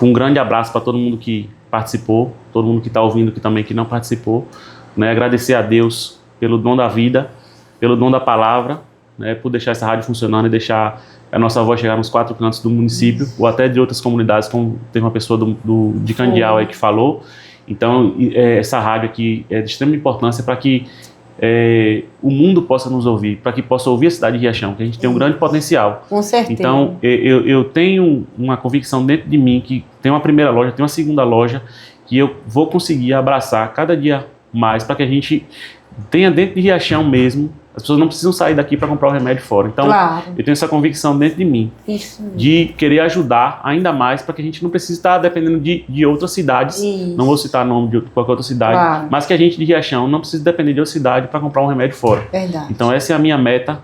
um grande abraço para todo mundo que participou, todo mundo que está ouvindo que não participou. Agradecer a Deus pelo dom da vida, pelo dom da palavra, por deixar essa rádio funcionando e deixar a nossa voz chegar nos 4 cantos do município, ou até de outras comunidades, como tem uma pessoa de Candial aí que falou. Então, essa rádio aqui é de extrema importância para que o mundo possa nos ouvir, para que possa ouvir a cidade de Riachão, que a gente tem um grande potencial. Com certeza. Então, eu tenho uma convicção dentro de mim que tem uma primeira loja, tem uma segunda loja, que eu vou conseguir abraçar cada dia mais, para que a gente tenha dentro de Riachão mesmo. As pessoas não precisam sair daqui para comprar o remédio fora. Então, claro, eu tenho essa convicção dentro de mim, de querer ajudar ainda mais, para que a gente não precise estar dependendo de outras cidades. Isso. Não vou citar nome de qualquer outra cidade, claro, mas que a gente de Riachão não precisa depender de outra cidade para comprar um remédio fora. Verdade. Então, essa é a minha meta,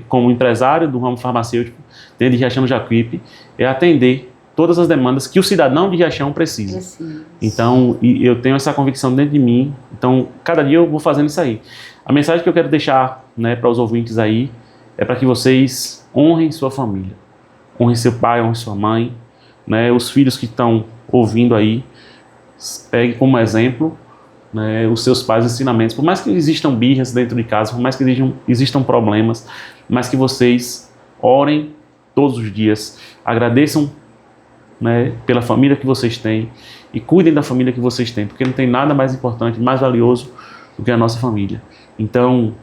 como empresário do ramo farmacêutico, dentro de Riachão Jacuípe, é atender todas as demandas que o cidadão de Riachão precisa. Então, eu tenho essa convicção dentro de mim. Então, cada dia eu vou fazendo isso aí. A mensagem que eu quero deixar, para os ouvintes aí é para que vocês honrem sua família. Honrem seu pai, honrem sua mãe. Os filhos que estão ouvindo aí, pegue como exemplo os seus pais, os ensinamentos. Por mais que existam birras dentro de casa, por mais que existam problemas, mas que vocês orem todos os dias, agradeçam pela família que vocês têm e cuidem da família que vocês têm, porque não tem nada mais importante, mais valioso do que a nossa família. Então,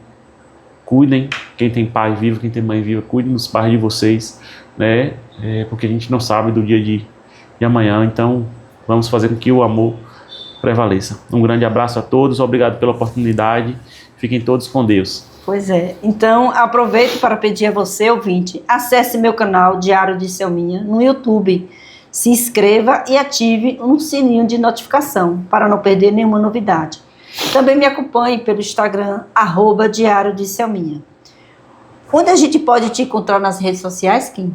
cuidem, quem tem pai vivo, quem tem mãe viva, cuidem dos pais de vocês, porque a gente não sabe do dia de amanhã. Então, vamos fazer com que o amor prevaleça. Um grande abraço a todos, obrigado pela oportunidade, fiquem todos com Deus. Pois é, então aproveito para pedir a você, ouvinte, acesse meu canal Diário de Selminha no YouTube, se inscreva e ative um sininho de notificação para não perder nenhuma novidade. Também me acompanhe pelo Instagram, @Diário de Selminha. Onde a gente pode te encontrar nas redes sociais, Kim?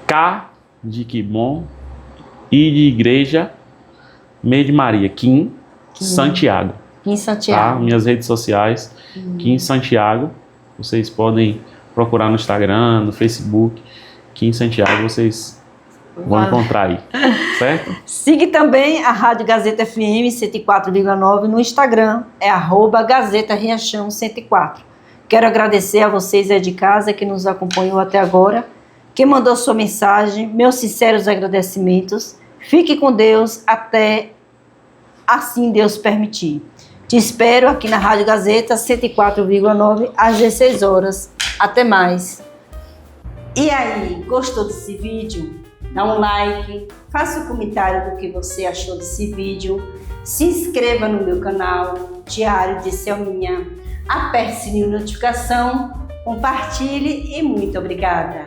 K de que bom, I de igreja, M de Maria, Kim Santiago. Kim Santiago. Tá? Minhas redes sociais, Kim Santiago. Vocês podem procurar no Instagram, no Facebook, Kim Santiago, vocês vão encontrar aí, certo? Siga também a Rádio Gazeta FM 104,9 no Instagram, é @Gazeta Riachão 104. Quero agradecer a vocês aí de casa que nos acompanhou até agora, que mandou sua mensagem, meus sinceros agradecimentos. Fique com Deus até assim Deus permitir. Te espero aqui na Rádio Gazeta 104,9 às 16 horas. Até mais. E aí, gostou desse vídeo? Dá um like, faça um comentário do que você achou desse vídeo, se inscreva no meu canal Diário de Selminha, aperte o sininho de notificação, compartilhe e muito obrigada!